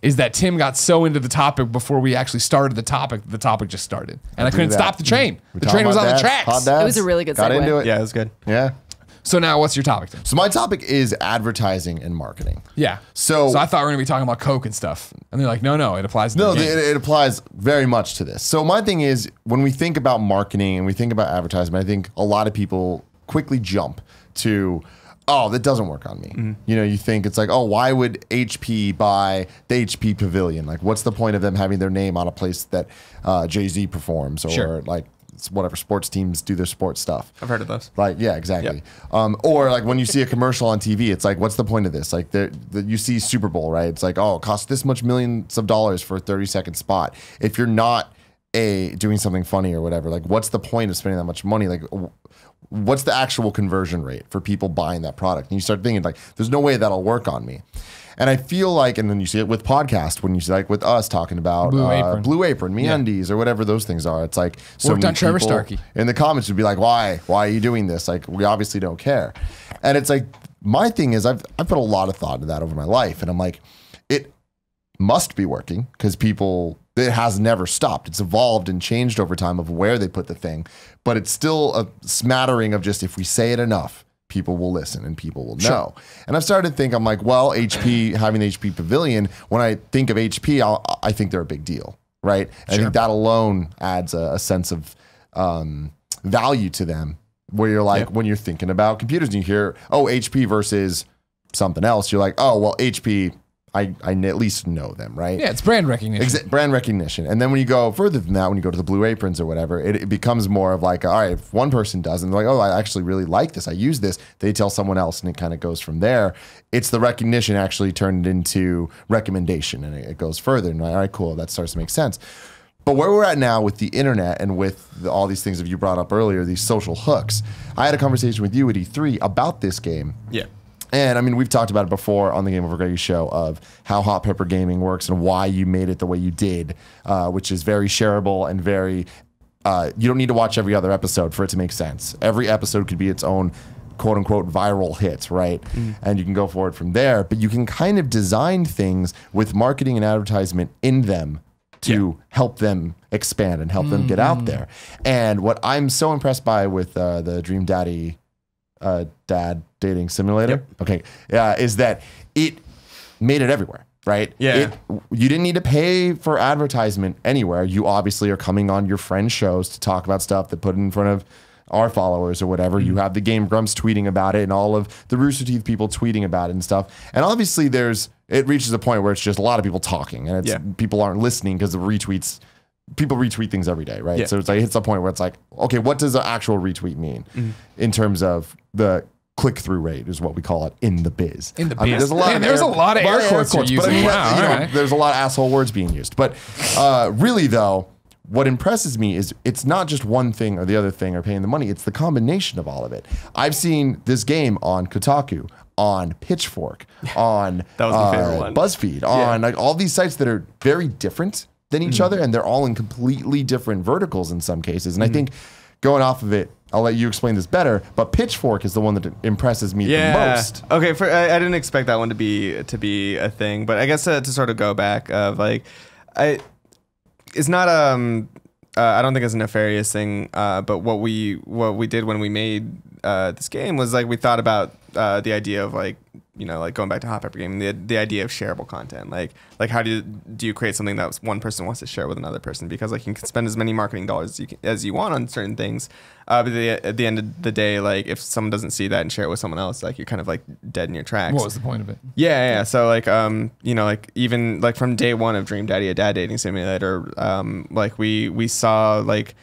is that Tim got so into the topic before we actually started the topic just started. And I couldn't stop the train. The train was on the tracks. It was a really good segue. Got into it. Yeah, it was good. Yeah. So now what's your topic, Tim? So my topic is advertising and marketing. Yeah. So I thought we were going to be talking about Coke and stuff. And they're like, no, it applies to the game. It applies very much to this. So my thing is, when we think about marketing and we think about advertisement, I think a lot of people quickly jump to, oh, that doesn't work on me. You know, you think it's like, oh, why would HP buy the HP Pavilion? Like, what's the point of them having their name on a place that Jay-Z performs, or like whatever sports teams do their sports stuff. I've heard of those. Like, yeah, exactly. Or like when you see a commercial on TV, it's like, what's the point of this? Like you see Super Bowl, right? It's like, oh, it costs this much millions of dollars for a 30-second spot. If you're not doing something funny or whatever, like what's the point of spending that much money? Like what's the actual conversion rate for people buying that product? And you start thinking like, there's no way that'll work on me. And I feel like, and then you see it with podcast, when you see like with us talking about Blue Apron, MeUndies, or whatever those things are. It's like so many Trevor people Starkey in the comments would be like, why are you doing this? Like, we obviously don't care. And it's like, my thing is I've put a lot of thought into that over my life. And I'm like, it must be working because it has never stopped. It's evolved and changed over time of where they put the thing, but it's still a smattering of just, if we say it enough, people will listen and people will know. And I've started to think, I'm like, well, HP, having the HP Pavilion, when I think of HP, I think they're a big deal, right? I think that alone adds a sense of value to them, where you're like, when you're thinking about computers and you hear, oh, HP versus something else, you're like, oh, well, HP, I at least know them, right? Yeah, it's brand recognition. Brand recognition. And then when you go further than that, when you go to the Blue Aprons or whatever, it becomes more of like, all right, if one person does, and they're like, oh, I actually really like this, I use this, they tell someone else, and it kind of goes from there. It's the recognition actually turned into recommendation, and it goes further. And all right, cool, that starts to make sense. But where we're at now with the internet and with all these things that you brought up earlier, these social hooks, I had a conversation with you at E3 about this game. Yeah. And I mean, we've talked about it before on the GameOverGreggy show of how Hot Pepper Gaming works and why you made it the way you did, which is very shareable and very, you don't need to watch every other episode for it to make sense. Every episode could be its own quote unquote viral hit, right? And you can go forward from there, but you can kind of design things with marketing and advertisement in them to help them expand and help them get out there. And what I'm so impressed by with the Dream Daddy dad dating simulator, is that it made it everywhere, right? You didn't need to pay for advertisement anywhere. You obviously are coming on your friends' shows to talk about stuff that put in front of our followers or whatever. You have the Game Grumps tweeting about it and all of the Rooster Teeth people tweeting about it and stuff. And obviously it reaches a point where it's just a lot of people talking and it's people aren't listening because of retweets. People retweet things every day, right? So it's like, it hits a point where it's like, okay, what does an actual retweet mean in terms of the click-through rate is what we call it in the biz. In the biz. I mean, there's a lot of air quotes you're using. But I mean, there's a lot of asshole words being used. But really, though, what impresses me is it's not just one thing or the other thing or paying the money. It's the combination of all of it. I've seen this game on Kotaku, on Pitchfork, on that was my favorite one. BuzzFeed, on like all these sites that are very different than each other, and they're all in completely different verticals in some cases. And I think going off of it, I'll let you explain this better, but Pitchfork is the one that impresses me the most. Okay, I didn't expect that one to be a thing, but I guess to sort of go back of like, it's not I don't think it's a nefarious thing, but what we did when we made this game was like we thought about the idea of like, you know, like going back to Hot Pepper Gaming, the idea of shareable content, like how do you create something that one person wants to share with another person, because like you can spend as many marketing dollars as you want on certain things, but at the end of the day, like if someone doesn't see that and share it with someone else, like you're kind of like dead in your tracks. What was the point of it? Yeah. So like you know, like even like from day one of Dream Daddy, a dad dating simulator, like we saw like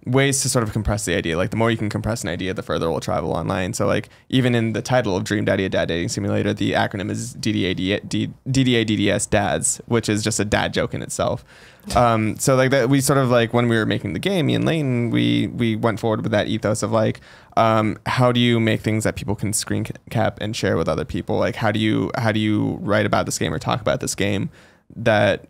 ways to sort of compress the idea. Like the more you can compress an idea, the further it will travel online. So like even in the title of Dream Daddy, a dad dating simulator, the acronym is DDADDS dads, which is just a dad joke in itself. So like that, we sort of like when we were making the game, me and Layton, we went forward with that ethos of like, how do you make things that people can screen cap and share with other people? Like how do you write about this game or talk about this game that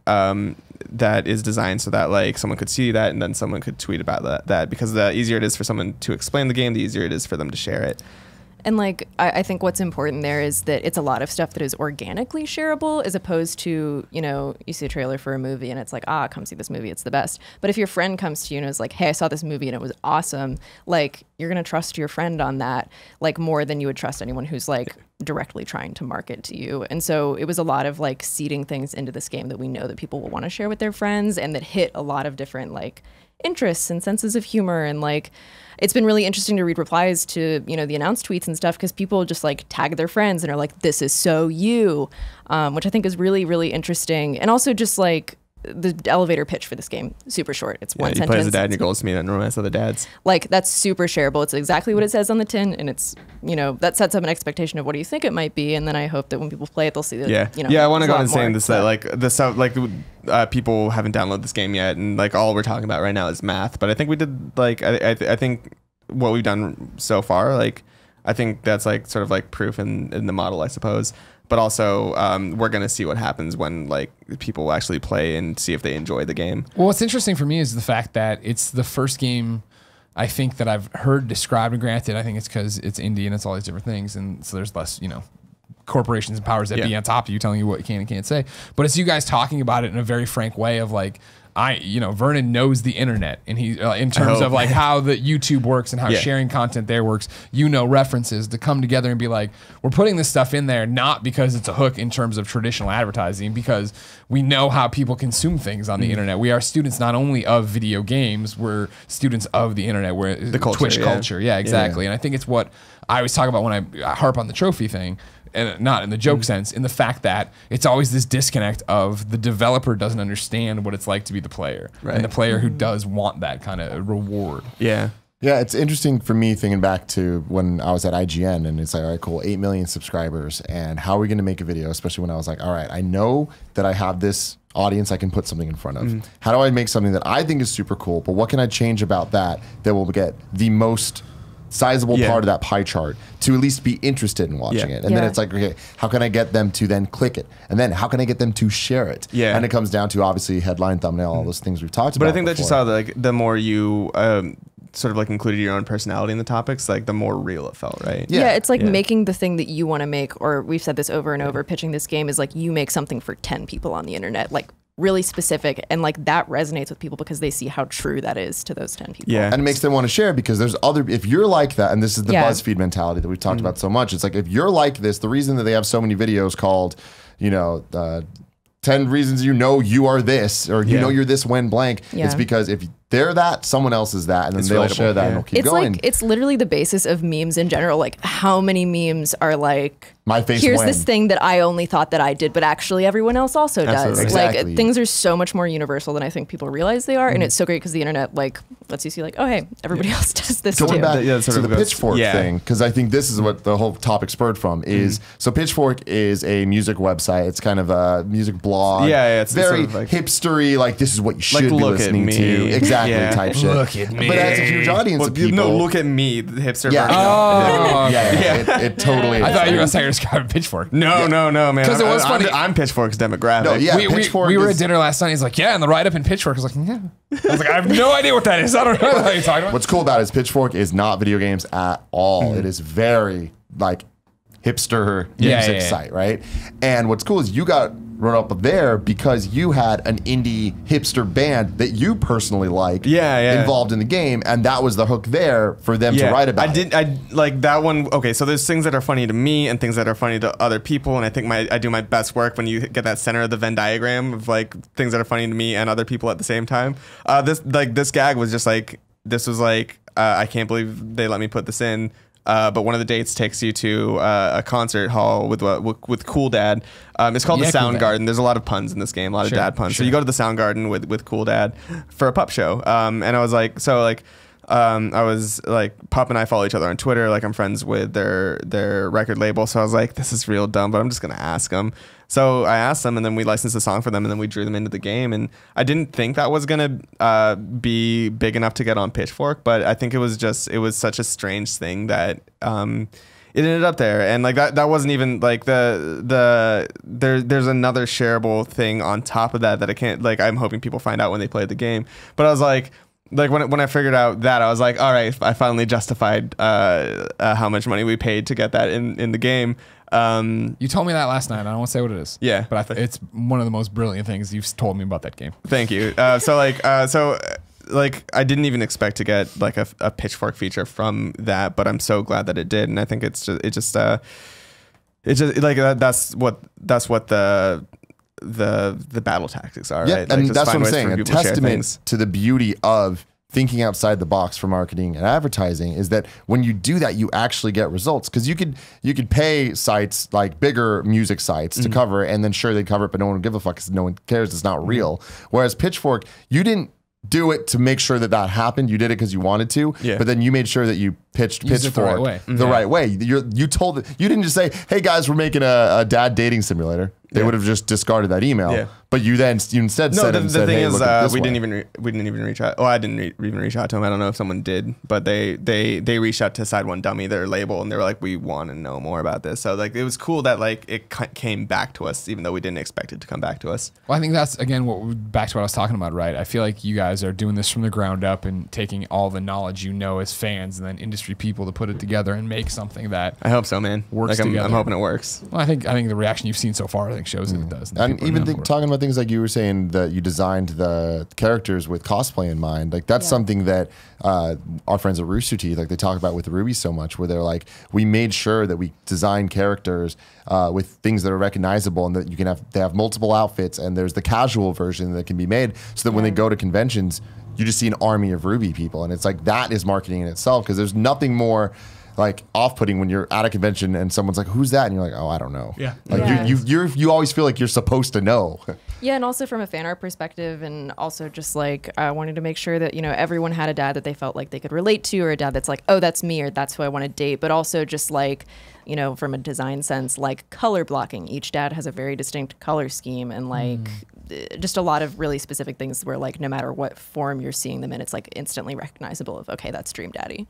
that is designed so that like someone could see that and then someone could tweet about that, because the easier it is for someone to explain the game, the easier it is for them to share it. And like, I think what's important there is that it's a lot of stuff that is organically shareable, as opposed to, you know, you see a trailer for a movie and it's like, come see this movie, it's the best. But if your friend comes to you and is like, hey, I saw this movie and it was awesome, like you're going to trust your friend on that, like more than you would trust anyone who's like directly trying to market to you. And so it was a lot of like seeding things into this game that we know that people will want to share with their friends, and that hit a lot of different like interests and senses of humor. And like, it's been really interesting to read replies to, you know, the announced tweets and stuff, because people just like tag their friends and are like, this is so you, which I think is really, really interesting. And also just like the elevator pitch for this game, super short. It's one you sentence. play as a dad and your goal is to meet and romance other dads. Like, that's super shareable. It's exactly what it says on the tin, and it's, you know, that sets up an expectation of what do you think it might be, and then I hope that when people play it, they'll see that, you know, I want to go on saying saying this, that like the stuff, like people haven't downloaded this game yet, and like all we're talking about right now is math, but I think we did, like, I think what we've done so far, like, I think that's like sort of like proof in the model, I suppose. But also, we're going to see what happens when like people actually play and see if they enjoy the game. Well, what's interesting for me is the fact that it's the first game I think that I've heard described, and granted, I think it's because it's indie and it's all these different things, and so there's less, you know, corporations and powers that be on top of you telling you what you can and can't say. But it's you guys talking about it in a very frank way of like, you know, Vernon knows the internet, and he, in terms of like how the YouTube works and how sharing content there works, you know, references to come together and be like, we're putting this stuff in there, not because it's a hook in terms of traditional advertising, because we know how people consume things on the internet. We are students not only of video games, we're students of the internet, we're the culture, Twitch culture. Yeah, exactly. And I think it's what I always talk about when I harp on the trophy thing. And not in the joke sense, in the fact that it's always this disconnect of the developer doesn't understand what it's like to be the player, and the player who does want that kind of reward. Yeah, it's interesting for me thinking back to when I was at IGN, and it's like, all right, cool, 8 million subscribers, and how are we going to make a video? Especially when I was like, all right, I know that I have this audience I can put something in front of. How do I make something that I think is super cool, but what can I change about that will get the most sizable part of that pie chart to at least be interested in watching it? And then it's like, okay, how can I get them to then click it? And then how can I get them to share it? And it comes down to obviously headline, thumbnail, all those things we've talked about. But I think that just how like the more you sort of like included your own personality in the topics, like the more real it felt, right? Yeah, it's like making the thing that you want to make, or we've said this over and over, pitching this game is like you make something for 10 people on the internet, like really specific, and like that resonates with people because they see how true that is to those 10 people. And it makes them want to share, because there's other, if you're like that, and this is the BuzzFeed mentality that we've talked about so much, it's like, if you're like this, the reason that they have so many videos called, you know, 10 reasons you know you are this, or you know you're this when blank, it's because if they're that, someone else is that, and then they'll share that and it'll keep going. Like, it's literally the basis of memes in general. Like, how many memes are like, my face here's this thing that I only thought that I did, but actually everyone else also does. Exactly. Like, things are so much more universal than I think people realize they are, and it's so great because the internet like lets you see like, oh hey, everybody else does this too. Going back to the Pitchfork thing, because I think this is what the whole topic spurred from, is so Pitchfork is a music website. It's kind of a music blog. It's very sort of like hipstery, like this is what you should be listening to. Exactly, type shit. Look at me. But that's a huge audience of people. No, look at me, the hipster. It totally is. I thought you were saying describing Pitchfork. No, man. Because it was funny. I'm Pitchfork's demographic. No, Pitchfork we were at dinner last night. He's like, and the write-up in Pitchfork. I was like, I was like, I have no idea what that is. I don't know what you're talking about. What's cool about it is Pitchfork is not video games at all. It is very like hipster music site, right? And what's cool is you got run up there because you had an indie hipster band that you personally like involved in the game, and that was the hook there for them to write about. I like that one. Okay, so there's things that are funny to me and things that are funny to other people, and I think I do my best work when you get that center of the Venn diagram of like things that are funny to me and other people at the same time. This gag was just like, this was like, I can't believe they let me put this in. But one of the dates takes you to a concert hall with Cool Dad. It's called the Soundgarden. There's a lot of puns in this game, a lot of dad puns. So you go to the Soundgarden with Cool Dad for a pup show. And I was like, I was like, Pup and I follow each other on Twitter. Like, I'm friends with their record label. So I was like, this is real dumb, but I'm just gonna ask them. So I asked them, and then we licensed a song for them, and then we drew them into the game. And I didn't think that was gonna be big enough to get on Pitchfork, but I think it was such a strange thing that it ended up there. And like that wasn't even like there's another shareable thing on top of that I can't, like, I'm hoping people find out when they play the game. But I was like when I figured out that, I was like, all right, I finally justified how much money we paid to get that in the game. You told me that last night. I don't want to say what it is. Yeah, but it's one of the most brilliant things you've told me about that game. Thank you. So I didn't even expect to get like a Pitchfork feature from that, but I'm so glad that it did, and I think it's just like that's what the battle tactics are. Yeah, right? and like, that's what I'm saying. A testament to the beauty of thinking outside the box for marketing and advertising is that when you do that, you actually get results. Because you could pay sites like bigger music sites to cover it, and then sure they cover it, but no one will give a fuck because no one cares. It's not real. Whereas Pitchfork, you didn't do it to make sure that that happened. You did it because you wanted to, but then you made sure that you pitched Pitchfork the right way. You told it. You didn't just say, "Hey guys, we're making a dad dating simulator." They would have just discarded that email. But you instead said, the thing hey, is, we way. didn't even reach out. Oh, I didn't even reach out to them. I don't know if someone did, but they reached out to Side One Dummy, their label, and they were like, we want to know more about this. So like, it was cool that like it came back to us, even though we didn't expect it to come back to us. Well, I think that's again back to what I was talking about, right? I feel like you guys are doing this from the ground up and taking all the knowledge as fans and then industry people to put it together and make something that I hope so, man. Works like together. I'm hoping it works. Well, I think the reaction you've seen so far, I think, shows that it does. And even talking about things like you were saying that you designed the characters with cosplay in mind, like that's something that our friends at Rooster Teeth, like they talk about with Ruby so much, where they're like, we made sure that we designed characters with things that are recognizable and that they have multiple outfits, and there's the casual version that can be made so that when they go to conventions, you just see an army of Ruby people, and it's like that is marketing in itself, because there's nothing more like off-putting when you're at a convention and someone's like, "Who's that?" and you're like, "Oh, I don't know." Yeah. Like you always feel like you're supposed to know. Yeah, and also from a fan art perspective, and also just like I wanted to make sure that everyone had a dad that they felt like they could relate to, or a dad that's like, "Oh, that's me," or "That's who I want to date." But also just like from a design sense, like color blocking. Each dad has a very distinct color scheme, and like just a lot of really specific things where like no matter what form you're seeing them in, it's like instantly recognizable of, okay, that's Dream Daddy.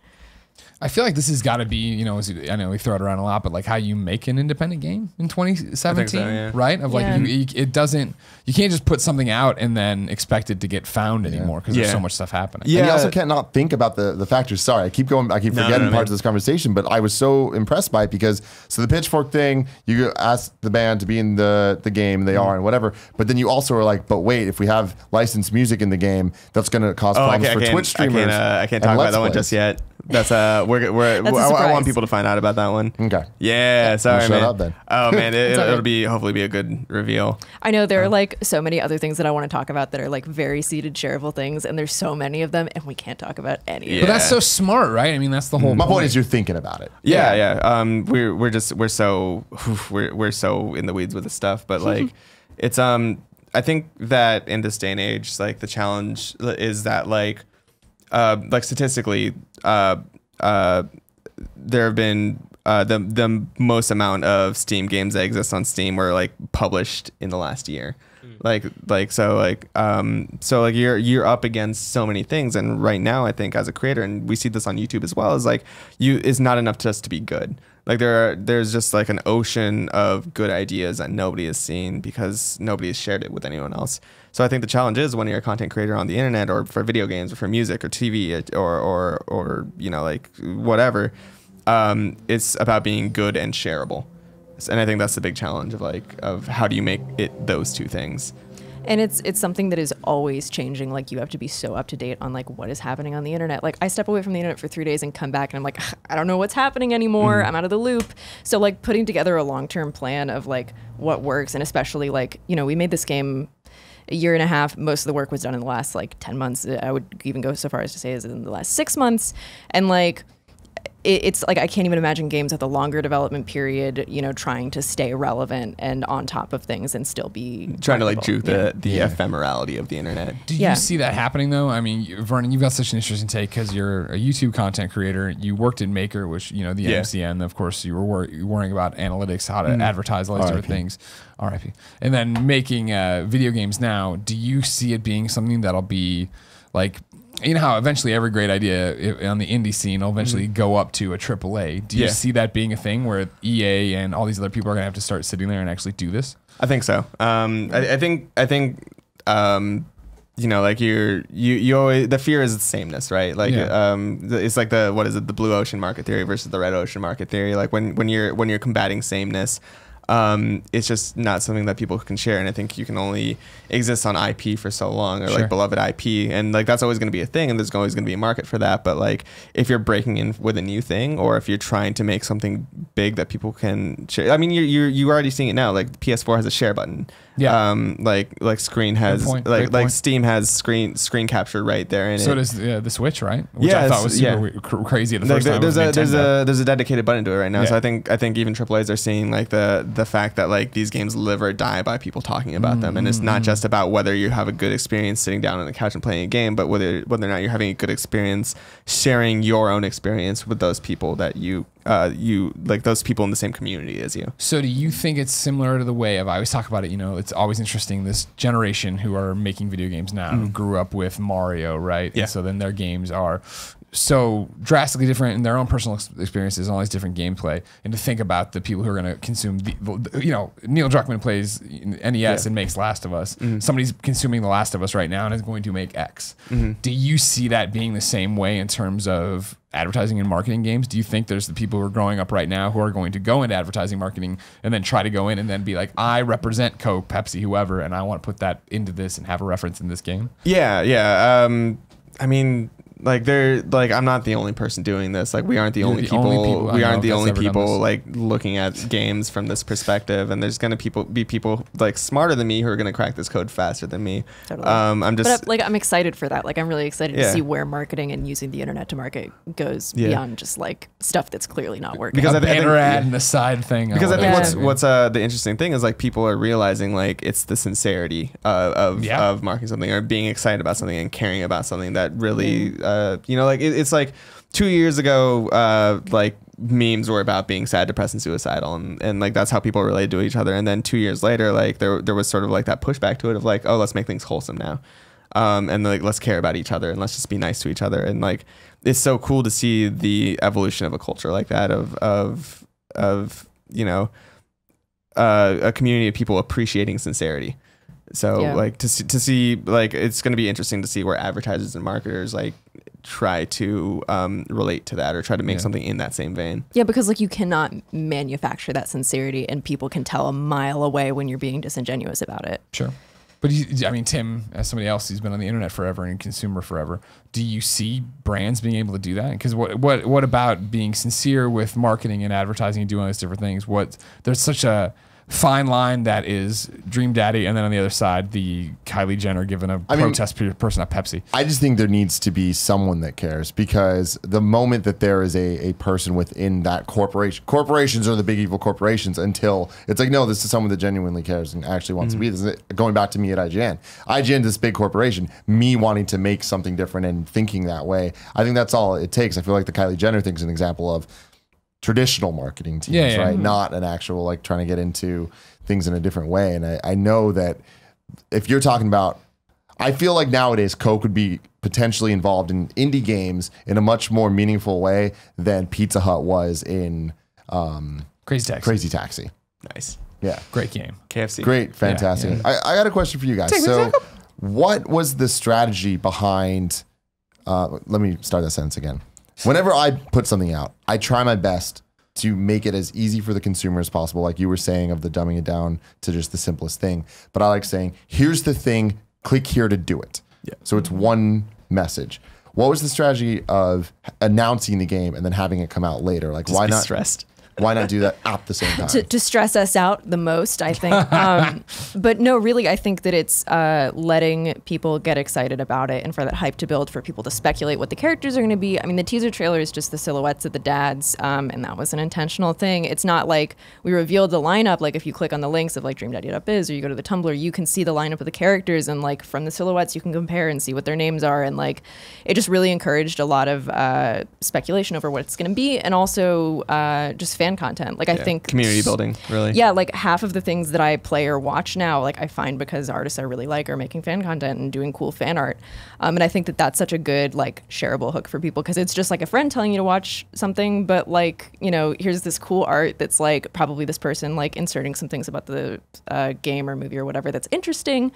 I feel like this has got to be, I know we throw it around a lot, but like how you make an independent game in 2017, right? Of like, you can't just put something out and then expect it to get found anymore because there's so much stuff happening. Yeah. And you also can't not think about the factors. Sorry, I keep forgetting parts of this conversation, but I was so impressed by it because, so the Pitchfork thing, you ask the band to be in the game, they are and whatever, but then you also are like, but wait, if we have licensed music in the game, that's going to cause problems for Twitch streamers. I can't talk about that one just yet. That's I want people to find out about that one. Okay. Yeah. Sorry, man. Shut up then. Oh man, it'll hopefully be a good reveal. I know there are like so many other things that I want to talk about that are like very seated, shareable things, and there's so many of them, and we can't talk about any. Yeah. But that's so smart, right? I mean, that's the whole. My point is, you're thinking about it. Yeah. We're so in the weeds with this stuff, but like, it's I think that in this day and age, like the challenge is that like statistically, there have been the most amount of Steam games that exist on Steam were like published in the last year. So you're up against so many things, and right now I think as a creator, and we see this on YouTube as well, is like is not enough just to be good. Like there's just like an ocean of good ideas that nobody has seen because nobody has shared it with anyone else. So I think the challenge is when you're a content creator on the internet or for video games or for music or TV or like whatever, it's about being good and shareable. And I think that's the big challenge of how do you make it those two things. And it's something that is always changing. Like you have to be so up to date on like what is happening on the internet. Like I step away from the internet for 3 days and come back and I'm like, I don't know what's happening anymore. I'm out of the loop. So like putting together a long-term plan of like what works, and especially like, we made this game a year and a half. Most of the work was done in the last like 10 months. I would even go so far as to say is in the last 6 months. And like, it's like I can't even imagine games with a longer development period, trying to stay relevant and on top of things and still be trying to like juke the ephemerality of the internet. Do you see that happening though? I mean, Vernon, you've got such an interesting take because you're a YouTube content creator. You worked in Maker, which the MCN. Of course, you were worrying about analytics, how to advertise all these different things. RIP. And then making video games now. Do you see it being something that'll be like? How eventually every great idea on the indie scene will eventually go up to a AAA. Do you see that being a thing where EA and all these other people are gonna have to start sitting there and actually do this? I think so. I think like you always, the fear is the sameness, right? Like it's like the blue ocean market theory versus the red ocean market theory. Like when you're combating sameness. It's just not something that people can share, and I think you can only exist on IP for so long, or like beloved IP, and like that's always going to be a thing, and there's always going to be a market for that. But like if you're breaking in with a new thing, or if you're trying to make something big that people can share, I mean you're already seeing it now. Like PS4 has a share button. Like screen has like Steam has screen capture right there in it. So does the Switch, right? Which I thought was super crazy the first time. There's a dedicated button to it right now. So I think even AAAs are seeing like the fact that like these games live or die by people talking about them, and it's not just about whether you have a good experience sitting down on the couch and playing a game, but whether or not you're having a good experience sharing your own experience with those people that you like, those people in the same community as you. So do you think it's similar to the way of, I always talk about it, you know, it's always interesting, this generation who are making video games now, who grew up with Mario, right? Yeah. And so then their games are so drastically different in their own personal experiences, all these different gameplay, and to think about the people who are going to consume you know, Neil Druckmann plays NES and makes Last of Us. Somebody's consuming The Last of Us right now and is going to make X. Do you see that being the same way in terms of advertising and marketing games? Do you think there's the people who are growing up right now who are going to go into advertising marketing and then try to go in and then be like, I represent Coke, Pepsi, whoever, and I want to put that into this and have a reference in this game? Yeah. I mean, like I'm not the only person doing this. Like we aren't the only people. We aren't the only people like looking at games from this perspective. And there's gonna be people like smarter than me who are gonna crack this code faster than me. Totally. I'm excited for that. Like I'm really excited to see where marketing and using the internet to market goes beyond just like stuff that's clearly not working. Because a banner ad and the side thing. Because I think what's the interesting thing is like people are realizing like it's the sincerity of marketing something or being excited about something and caring about something that really. You know, like it's like 2 years ago, like memes were about being sad, depressed, and suicidal, and like that's how people related to each other. And then 2 years later, like there was sort of like that pushback to it of like, oh, let's make things wholesome now, and like let's care about each other and let's just be nice to each other. And like it's so cool to see the evolution of a culture like that of you know a community of people appreciating sincerity. So like to see like it's going to be interesting to see where advertisers and marketers like try to relate to that or try to make something in that same vein. Yeah, because like you cannot manufacture that sincerity and people can tell a mile away when you're being disingenuous about it. Sure. But I mean, Tim, as somebody else who's been on the internet forever and consumer forever, do you see brands being able to do that? Because what about being sincere with marketing and advertising and doing all these different things? There's such a fine line that is Dream Daddy, and then on the other side, the Kylie Jenner giving a protest person a Pepsi. I just think there needs to be someone that cares, because the moment that there is a person within that corporations are the big evil corporations until it's like, no, this is someone that genuinely cares and actually wants to be this. Going back to me at IGN. IGN is this big corporation, me wanting to make something different and thinking that way. I think that's all it takes. I feel like the Kylie Jenner thing is an example of traditional marketing teams, right? Not an actual like trying to get into things in a different way. And I know that if you're talking about, I feel like nowadays Coke would be potentially involved in indie games in a much more meaningful way than Pizza Hut was in Crazy Taxi. Nice. Yeah. Great game. KFC. Great. Fantastic. Yeah. I got a question for you guys. So what was the strategy behind, let me start that sentence again. Whenever I put something out, I try my best to make it as easy for the consumer as possible, like you were saying, of the dumbing it down to just the simplest thing. But I like saying, here's the thing, click here to do it. Yeah. So it's one message. What was the strategy of announcing the game and then having it come out later? Like, just why not stressed? Why not do that at the same time? To stress us out the most, I think. But no, really, I think that it's letting people get excited about it and for that hype to build, for people to speculate what the characters are going to be. I mean, the teaser trailer is just the silhouettes of the dads, and that was an intentional thing. It's not like we revealed the lineup. Like if you click on the links of like DreamDaddy.biz or you go to the Tumblr, you can see the lineup of the characters, and like from the silhouettes you can compare and see what their names are. And like it just really encouraged a lot of speculation over what it's going to be, and also just fan content. Like I think community building, really. Yeah, like half of the things that I play or watch now, like I find because artists I really like are making fan content and doing cool fan art. And I think that that's such a good like shareable hook for people, because it's just like a friend telling you to watch something, but like, you know, here's this cool art that's like probably this person like inserting some things about the game or movie or whatever that's interesting.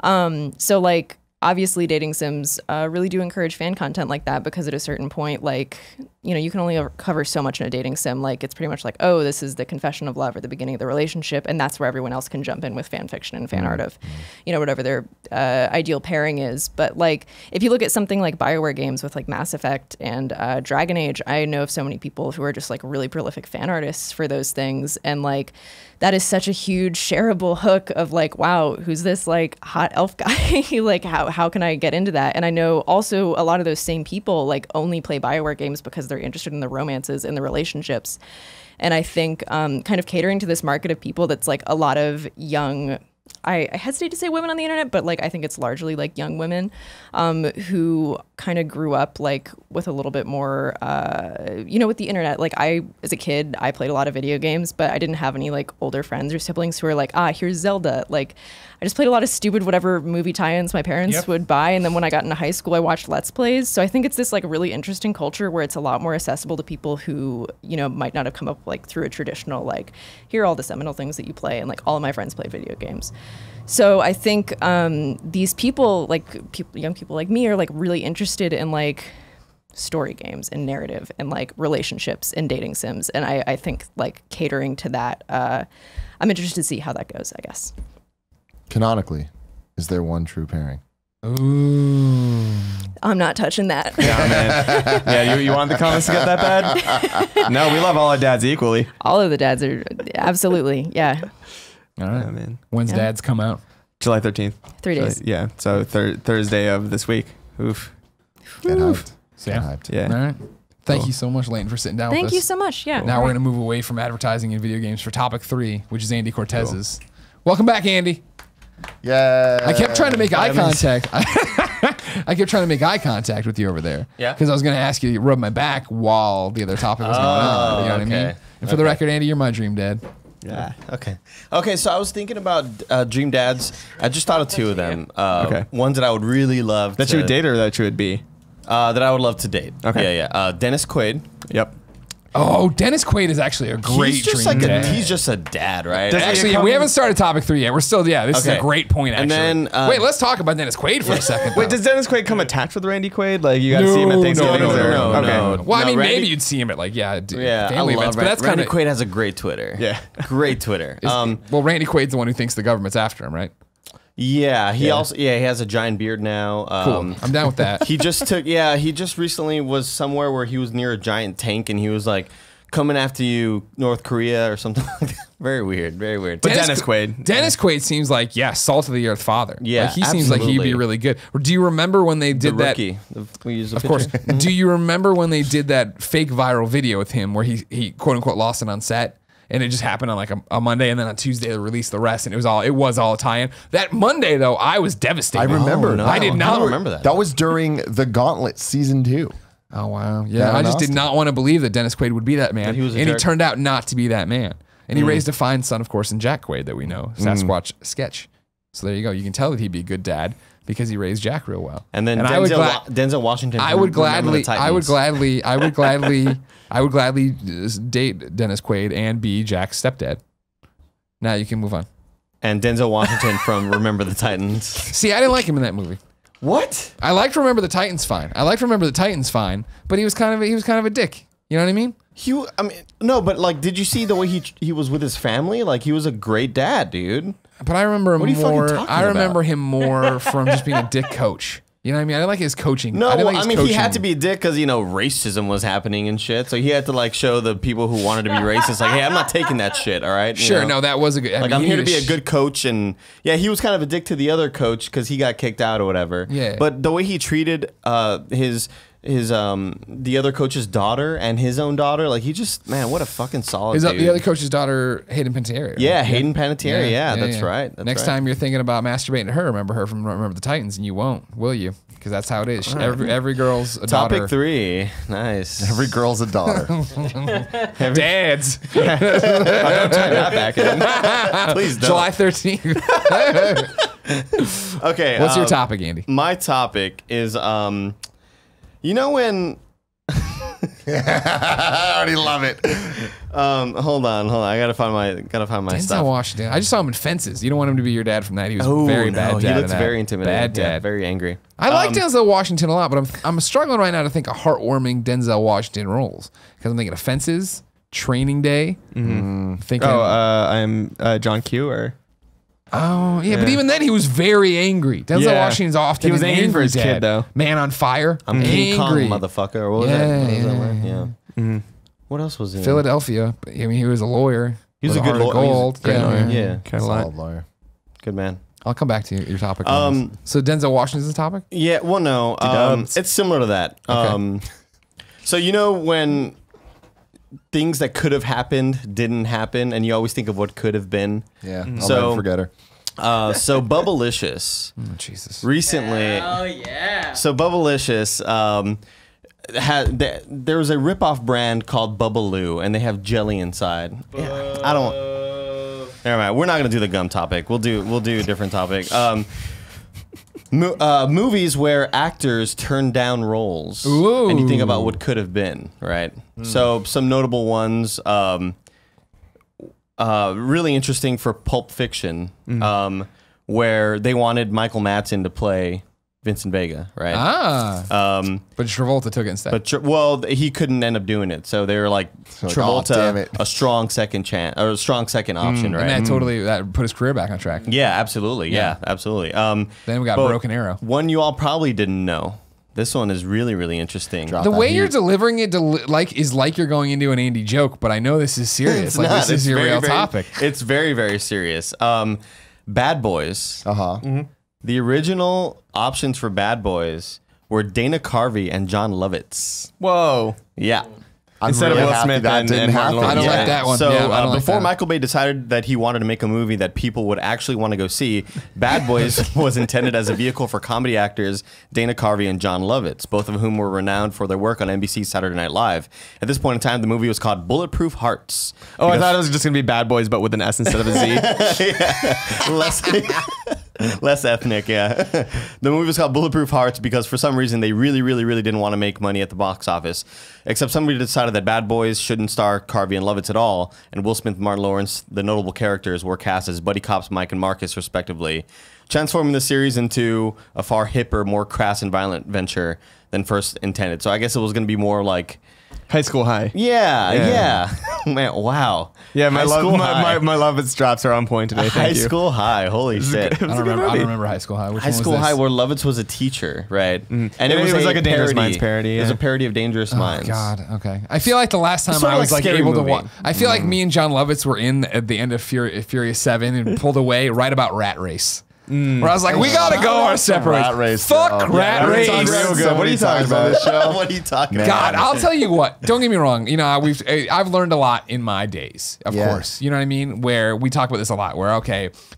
So like obviously dating sims really do encourage fan content like that, because at a certain point, like, you know, you can only cover so much in a dating sim. Like, it's pretty much like, oh, this is the confession of love or the beginning of the relationship, and that's where everyone else can jump in with fan fiction and fan art of, you know, whatever their ideal pairing is. But like, if you look at something like BioWare games with like Mass Effect and Dragon Age, I know of so many people who are just like really prolific fan artists for those things, and like, that is such a huge shareable hook of like, wow, who's this like hot elf guy? Like, how can I get into that? And I know also a lot of those same people like only play BioWare games because they're interested in the romances and the relationships. And I think kind of catering to this market of people that's like a lot of young, I hesitate to say women on the internet, but like I think it's largely like young women who kind of grew up like with a little bit more, you know, with the internet. Like as a kid, I played a lot of video games, but I didn't have any like older friends or siblings who were like, here's Zelda. Like, I just played a lot of stupid whatever movie tie-ins my parents would buy. And then when I got into high school, I watched Let's Plays. So I think it's this like really interesting culture where it's a lot more accessible to people who, you know, might not have come up like through a traditional, like, here are all the seminal things that you play. And like all of my friends play video games. So I think these people, like young people like me, are like really interested in like story games and narrative and like relationships and dating sims. And I think like catering to that, I'm interested to see how that goes, I guess. Canonically, is there one true pairing? Ooh. I'm not touching that. Yeah, man. Yeah, you want the comments to get that bad? No, we love all our dads equally. All of the dads are absolutely, yeah. All right, yeah, man. When's dads come out? July 13th. 3 days. Yeah, so Thursday of this week. Oof. Get hyped. So, Get hyped. Yeah. All right. Thank you so much, Leighton, for sitting down with us. Thank you so much. Yeah. Now we're going to move away from advertising and video games for topic 3, which is Andy Cortez's. Welcome back, Andy. Yeah. I kept trying to make eye contact. I kept trying to make eye contact with you over there. Yeah. Because I was going to ask you to rub my back while the other topic was going on. You know what I mean? And for the record, Andy, you're my dream dad. Yeah. Okay, so I was thinking about dream dads. I just thought of 2 of them. Ones that I would really love That you would date or that you would be? That I would love to date. Okay. Yeah. Dennis Quaid. Yep. Oh, Dennis Quaid is actually a great He's just dream like dad. he's just a dad, right? Actually, we haven't started topic 3 yet. We're still, this is a great point, actually. And then, wait, let's talk about Dennis Quaid for a second. Wait, does Dennis Quaid come attached with Randy Quaid? Like, you got to see him at Thanksgiving? No. Well, I mean, Randy, maybe you'd see him at like, family I love events, but that's kind Randy of... Quaid has a great Twitter. Yeah. Great Twitter. Well, Randy Quaid's the one who thinks the government's after him, right? Yeah, he has a giant beard now. Cool. I'm down with that. He just recently was somewhere where he was near a giant tank and he was like, coming after you, North Korea or something like that. Very weird. But Dennis Quaid. Dennis Quaid seems like, salt of the earth father. Yeah, like, he seems like he'd be really good. Or do you remember when they did that? We use of course. Do you remember when they did that fake viral video with him where he quote unquote lost it on set? And it just happened on like a Monday, and then on Tuesday they released the rest, and it was all a tie-in. That Monday though, I was devastated. I remember. I did not remember that. That was during the Gauntlet season 2. Oh wow, yeah. I just did not want to believe that Dennis Quaid would be that man, he turned out not to be that man. And he raised a fine son, of course, in Jack Quaid that we know, Sasquatch Sketch. So there you go. You can tell that he'd be a good dad because he raised Jack real well. And then Denzel Washington. I would gladly date Dennis Quaid and be Jack's stepdad. Now you can move on. And Denzel Washington from Remember the Titans. See, I didn't like him in that movie. What? I liked Remember the Titans fine. But he was kind of a dick. You know what I mean? No, but like, did you see the way he was with his family? Like, he was a great dad, dude. But I remember him more. I remember about? him more from just being a dick coach. You know what I mean? I didn't like his coaching. No, he had to be a dick because, racism was happening and shit. So he had to like show the people who wanted to be racist, like, hey, I'm not taking that shit. All right. No, that was a good. I'm here to be a good coach, and he was kind of a dick to the other coach because he got kicked out or whatever. Yeah. But the way he treated the other coach's daughter and his own daughter, like, he just, man, what a fucking solid dude. The other coach's daughter, Hayden Panettiere. Right? Yeah, Hayden Panettiere. Yeah, that's right. Next time you're thinking about masturbating to her, remember her from Remember the Titans, and you won't, will you? Because that's how it is. Right. Every girl's a daughter. Topic 3. Nice. Every girl's a daughter. Dads. Don't tie that back in. Please don't. July 13th. Okay. What's your topic, Andy? My topic is, you know when I already love it. Hold on. I gotta find my Denzel stuff. Washington. I just saw him in Fences. You don't want him to be your dad from that. He was very bad dad. He looks in that. very intimidating. Bad dad. Yeah, very angry. I like Denzel Washington a lot, but I'm struggling right now to think of heartwarming Denzel Washington roles because I'm thinking of Fences, Training Day. Thinking, I'm John Q. Or oh yeah, but even then he was very angry. Denzel Washington's often he was an angry for his dad. kid though. Man on Fire. I'm King Kong, angry. motherfucker. Or what was that? What was that word? Yeah. What else was it? Philadelphia. I mean, he was a lawyer. He was with a good heart of lawyer. gold. Great lawyer. Yeah. Kind of Solid lawyer. Good man. I'll come back to your topic. On this. So Denzel Washington's the topic? Yeah, well, no. It's similar to that. Okay. So, you know, when things that could have happened didn't happen, and you always think of what could have been. Yeah. I'll So- never forget her. So, Bubblicious Oh, Jesus. recently. Oh yeah. So, Bubblicious. There was a ripoff brand called Bubbaloo, and they have jelly inside. Yeah, I don't. Never mind. We're not gonna do the gum topic. We'll do a different topic. Movies where actors turn down roles, and you think about what could have been, right? So some notable ones. Really interesting for Pulp Fiction, where they wanted Michael Madsen to play Vincent Vega, right? But Travolta took it instead. But he couldn't end up doing it, so they were like, Travolta, damn it. a strong second chance or a strong second option, right? And that put his career back on track. Yeah, absolutely. Yeah, absolutely. Then we got but Broken Arrow. One you all probably didn't know. This one is really, really interesting. The way you're delivering it is like you're going into an Andy joke, but I know this is serious. Like this is your real topic. It's very, very serious. Bad Boys. The original options for Bad Boys were Dana Carvey and John Lovitz. Whoa. Yeah. Instead of Will Smith that didn't happen. I don't like that one. So Yeah, I don't like before that. Michael Bay decided that he wanted to make a movie that people would actually want to go see, Bad Boys was intended as a vehicle for comedy actors Dana Carvey and John Lovitz, both of whom were renowned for their work on NBC's Saturday Night Live. At this point in time, the movie was called Bulletproof Hearts. Oh, I thought it was just gonna be Bad Boys, but with an S instead of a Z. Less ethnic, yeah. The movie was called Bulletproof Hearts because for some reason they really, really, really didn't want to make money at the box office. Except somebody decided that Bad Boys shouldn't star Carvey and Lovitz at all, and Will Smith and Martin Lawrence, the notable characters, were cast as buddy cops Mike and Marcus, respectively, transforming the series into a far hipper, more crass and violent venture than first intended. So I guess it was going to be more like... High School High. Yeah. Man, wow. Yeah, my High School High. my Lovitz drops are on point today. High Thank you. School High. Holy shit. I don't remember High School High. Which High one was School this? High, where Lovitz was a teacher, right? And it was like a Dangerous Minds parody. It was Yeah. a parody of Dangerous Minds. God, okay. I feel like the last time Sort of I was like like Scary able to Movie. watch, I feel like me and John Lovitz were at the end of Furious 7 and pulled away right about Rat Race. Where I was like, we gotta go our separate ways. Rat Race, Fuck though. Rat Yeah, Race. real good. What are you talking about? This show? What are you talking Man. about? God, I'll tell you what. Don't get me wrong. You know, I've learned a lot in my days, of Yeah. course. You know what I mean? Where we talk about this a lot. Where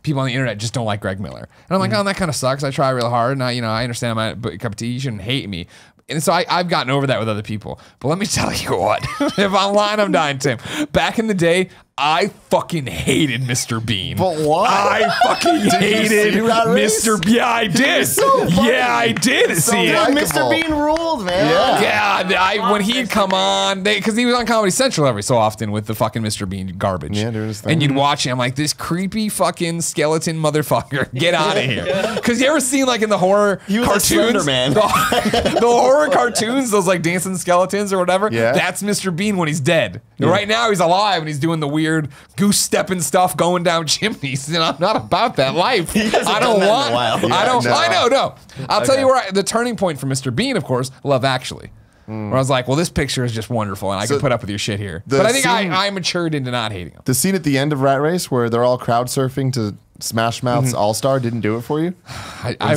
people on the internet just don't like Greg Miller, and I'm like, oh, that kind of sucks. I try real hard, and I understand I'm a cup of tea. You shouldn't hate me. And so I've gotten over that with other people. But let me tell you what. If I'm lying, I'm dying, Tim. Back in the day, I fucking hated Mr. Bean. But why? I fucking hated see Rat Race? Mr. Bean. Yeah, I did. Yeah, I did see it. likable. Mr. Bean ruled, man. Yeah, when he'd come on, because he was on Comedy Central every so often with the fucking Mr. Bean garbage. Yeah, doing his thing. And you'd watch him like this creepy fucking skeleton motherfucker. Get out of here. Because you ever seen like in the horror was a cartoons, Slender Man. the horror cartoons, those like dancing skeletons or whatever. Yeah. That's Mr. Bean when he's dead. Right now he's alive and he's doing the weird goose stepping stuff going down chimneys. And I'm not about that life. I don't done that in a want. while. I don't. Yeah, I no. know. I'll tell you where the turning point for Mr. Bean, of course, Love Actually. Where I was like, well, this picture is just wonderful, and I can put up with your shit here. But I think I matured into not hating him. The scene at the end of Rat Race where they're all crowd surfing to Smash Mouth's All Star didn't do it for you?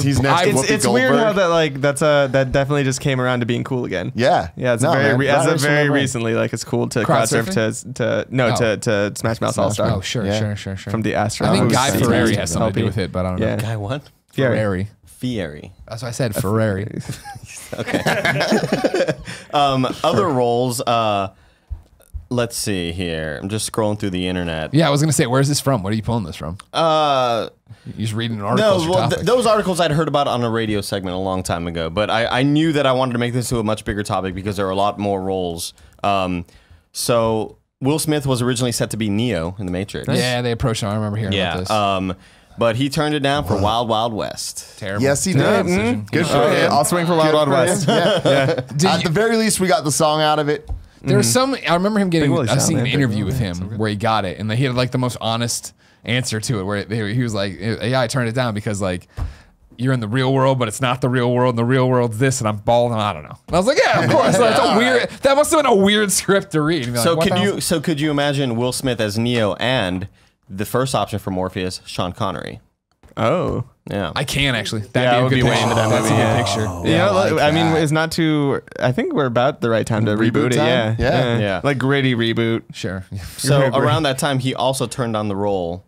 He's next to Whoopi It's weird Goldberg. how that definitely just came around to being cool again. Yeah. It's No, man. Rat Race will very never end. recently it's cool to Crowd crowd surf to Smash Mouth All Star. Oh, sure. From the Astro. I think movies. Guy Fantastic. Fieri has something to do LP. with it, but I don't know. Yeah. Guy what? Ferrari. Fieri. That's what I said, Ferrari. Other roles, Let's see here. I'm just scrolling through the internet. Yeah, I was gonna say, where's this from? What are you pulling this from? You're just reading an article. No, well, those articles I'd heard about on a radio segment a long time ago, but I knew that I wanted to make this to a much bigger topic because there are a lot more roles. So Will Smith was originally set to be Neo in The Matrix. Yeah, they approached him. I remember hearing about this. But he turned it down for Wild Wild West. Terrible. Yes, he did. Good for him. I'll swing for Wild Wild West. At the very least, we got the song out of it. There's some. I remember him getting. I've seen an interview with him where he got it, and he had like the most honest answer to it. Where he was like, "Yeah, I turned it down because like you're in the real world, but it's not the real world. And the real world's this, and I'm bald, and I don't know." And I was like, "Yeah, of course." That's a weird. That must have been a weird script to read. So could you imagine Will Smith as Neo and the first option for Morpheus, Sean Connery? Oh. Yeah, I can actually. That would be way into that movie. That's a good picture. Yeah, I mean, it's not too. I think we're about the right time to reboot it. Yeah, like gritty reboot. Sure. So around that time, he also turned on the role.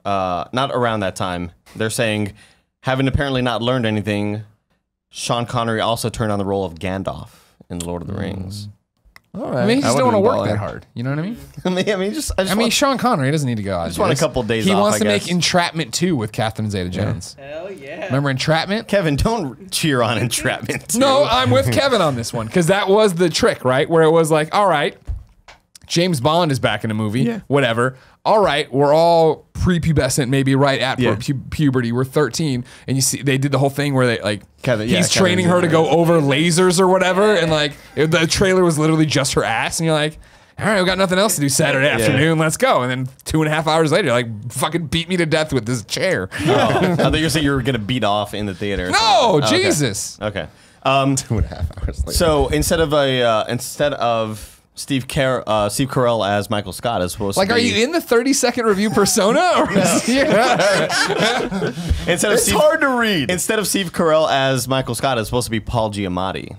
Not around that time. They're saying, having apparently not learned anything, Sean Connery also turned on the role of Gandalf in The Lord of the Rings. All right. I mean, he just don't want to work that hard. You know what I mean? I mean, Sean Connery doesn't need to go out. Just want a couple days off, He wants to make Entrapment 2 with Catherine Zeta-Jones. Hell yeah. Remember Entrapment? Kevin, don't cheer on Entrapment 2. No, I'm with Kevin on this one because that was the trick, right? Where it was like, all right, James Bond is back in a movie, whatever. All right, we're all prepubescent, maybe right at puberty. We're 13, and you see they did the whole thing where they like he's training her to go over lasers or whatever, and like the trailer was literally just her ass, and you're like, all right, we got nothing else to do Saturday afternoon, let's go. And then 2.5 hours later, like fucking beat me to death with this chair. I thought you were saying you were gonna beat off in the theater. No, Jesus. Okay. 2.5 hours later. So instead of Steve Carell as Michael Scott is supposed to be. Like, are you in the 30-second review persona? Or it's hard to read. Instead of Steve Carell as Michael Scott, it's supposed to be Paul Giamatti.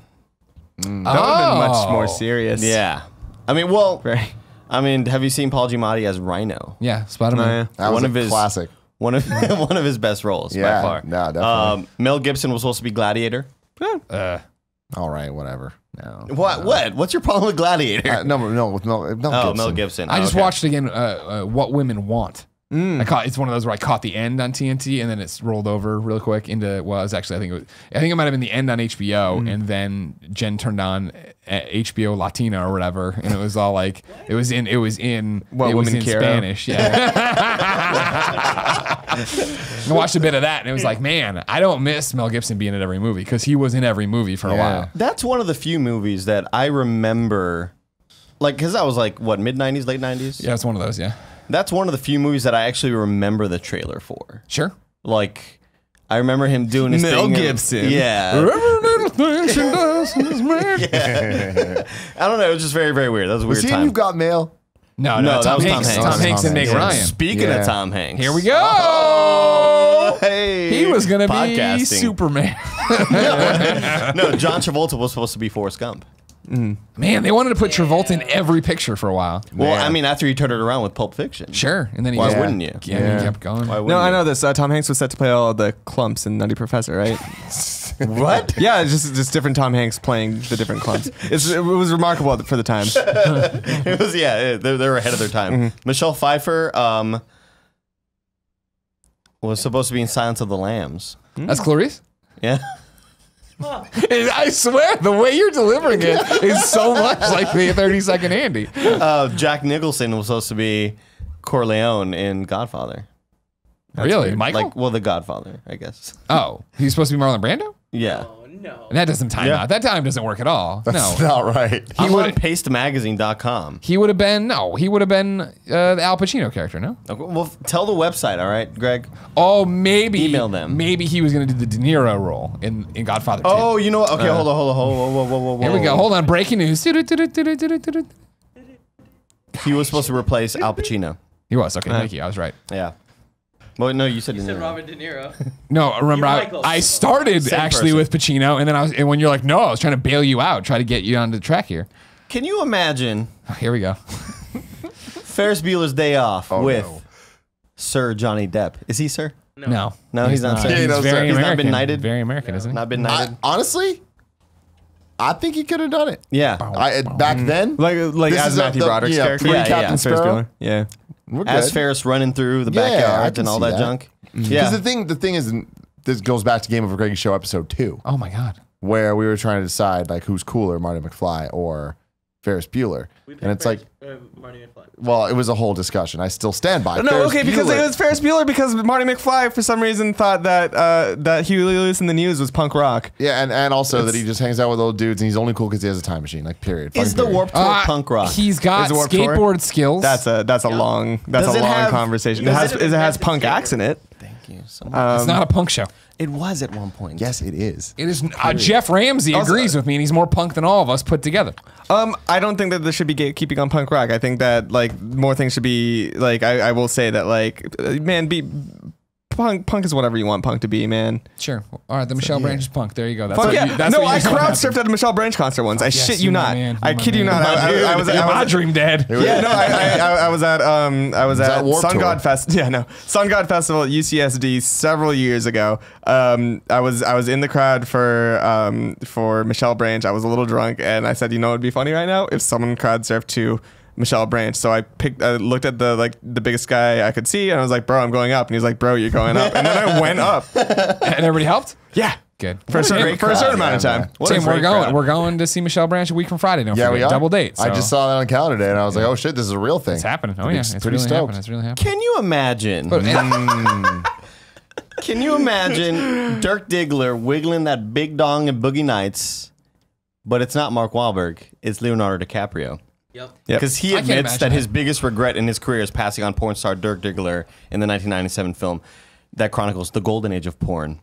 That would have been much more serious. Yeah. I mean, well, I mean, have you seen Paul Giamatti as Rhino? Yeah, Spider-Man. That was a classic. One of his best roles by far. No, definitely. Mel Gibson was supposed to be Gladiator. All right, whatever. No. What? What's your problem with Gladiator? No, with Mel Gibson. Mel Gibson. I just watched again What Women Want. It's one of those where I caught the end on TNT and then it's rolled over real quick into I think it might have been the end on HBO and then Jen turned on HBO Latina or whatever and it was all like it was in Spanish. Yeah. I watched a bit of that and it was like, man, I don't miss Mel Gibson being in every movie because he was in every movie for a while. That's one of the few movies that I remember, like, because I was like, what, mid-90s, late 90s? Yeah, it's one of those, yeah. That's one of the few movies that I actually remember the trailer for. Sure. Like, I remember him doing his Mel thing. Gibson. Yeah. Every little thing she does is man. I don't know. It was just very, very weird. That was a weird time. You've Got Mail? No, that was Tom Hanks. Tom Hanks and Meg Ryan. Speaking of Tom Hanks. Here we go. Oh, hey. He was going to be Superman. No, John Travolta was supposed to be Forrest Gump. Man, they wanted to put Travolta in every picture for a while. Well, I mean, after he turned it around with Pulp Fiction. Sure. And then he Why wouldn't you? Yeah, he kept going. No, I know this. Tom Hanks was set to play all the clumps in Nutty Professor, right? What? Yeah, just different Tom Hanks playing the different clumps. It was remarkable for the time. It was, they were ahead of their time. Michelle Pfeiffer was supposed to be in Silence of the Lambs. That's Clarice? Yeah. I swear, the way you're delivering it is so much like the 30-second Andy. Jack Nicholson was supposed to be Corleone in Godfather. Really? Michael? The Godfather, I guess. Oh, he's supposed to be Marlon Brando? Yeah. No. And that doesn't time out. That time doesn't work at all. That's not right. I'm on pastemagazine.com. He would have been the Al Pacino character, no? Okay, well, tell the website, all right, Greg? Oh, maybe. Email them. Maybe he was going to do the De Niro role in Godfather 2. Oh, you know what? Okay, hold on. Whoa. Here we go. Hold on. Breaking news. He was supposed to replace Al Pacino. He was. Okay, thank you. I was right. Yeah. Well, no, you said Robert De Niro. No, remember I started actually with Pacino, and then when you're like, no, I was trying to bail you out, try to get you onto the track here. Can you imagine? Here we go. Ferris Bueller's Day Off with Sir Johnny Depp. Is he Sir? No, he's not Sir. He's very American. Not been knighted. Very American, isn't he? Not been knighted. Honestly, I think he could have done it. Yeah. Back then, Like this as is Matthew Broderick's character. Captain Sparrow. Yeah. We're As good. Ferris running through the Yeah, I backyard can and all see that junk. Because Yeah. the thing is, this goes back to Game Over Greggy Show episode 2, Oh my God. where we were trying to decide like who's cooler, Marty McFly or Ferris Bueller, and it's like, well, it was a whole discussion. I still stand by. No, Ferris okay, because Bueller- it was Ferris Bueller because Marty McFly for some reason thought that that Huey Lewis in the News was punk rock. Yeah, and also that he just hangs out with old dudes and he's only cool because he has a time machine. Like, period. Is Fucking the period. Warped Tour punk rock? He's got Is it Warped Tour? skateboard skills. That's a long Does it have- conversation. It does has punk acts in it. Thank you. It's not a punk show. It was at one point. Yes, it is. It is. Jeff Ramsey agrees with me, and he's more punk than all of us put together. I don't think that there should be gatekeeping on punk rock. I think that like more things should be like. I will say that like, man, be punk is whatever you want punk to be, man. Sure. All right. The Michelle Branch is punk. There you go. That's Fuck what yeah. you, that's No, what I you just want to crowd happen. surfed at a Michelle Branch concert once. I Yes, shit you you my not. man. I You my kid you man. not. I was You're my dream dad. Yeah, no, I was at Warped Sun Tour? God Fest. Yeah, no, Sun God Festival at UCSD several years ago. I was in the crowd for Michelle Branch. I was a little drunk, and I said, you know, it'd be funny right now if someone crowd surfed to Michelle Branch. So I looked at the biggest guy I could see, and I was like, bro, I'm going up. And he was like, bro, you're going up. And then I went up. And everybody helped. Yeah. Good. For a certain amount of time. Tim, we're going to see Michelle Branch a week from Friday. Don't Yeah, forget. we are. Double date. I so just saw that on calendar day, and I was like, oh shit, this is a real thing. it's happening. Oh yeah, It's it's pretty really stoked. happening. It's really happening. Can you imagine? Can you imagine Dirk Diggler wiggling that big dong in Boogie Nights, but it's not Mark Wahlberg, it's Leonardo DiCaprio. Yep. Because he I can't admits imagine that his biggest regret in his career is passing on porn star Dirk Diggler in the 1997 film that chronicles the golden age of porn.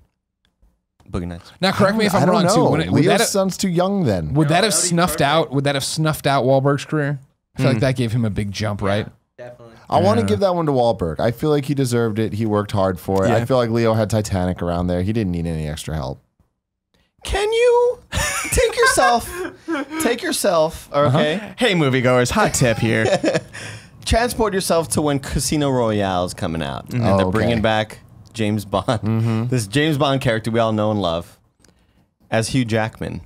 Boogie Nights. Now, correct me if I I'm don't wrong know. too. Would Leo that have, sounds too young then. would that have that would be snuffed perfect. out? Would that have snuffed out Wahlberg's career? I feel like that gave him a big jump, right? Definitely. I want to give that one to Wahlberg. I feel like he deserved it. He worked hard for it. Yeah. I feel like Leo had Titanic around there. He didn't need any extra help. Can you take yourself, okay? Hey, moviegoers, hot tip here. Transport yourself to when Casino Royale's coming out. And they're okay. bringing back James Bond. This James Bond character we all know and love as Hugh Jackman.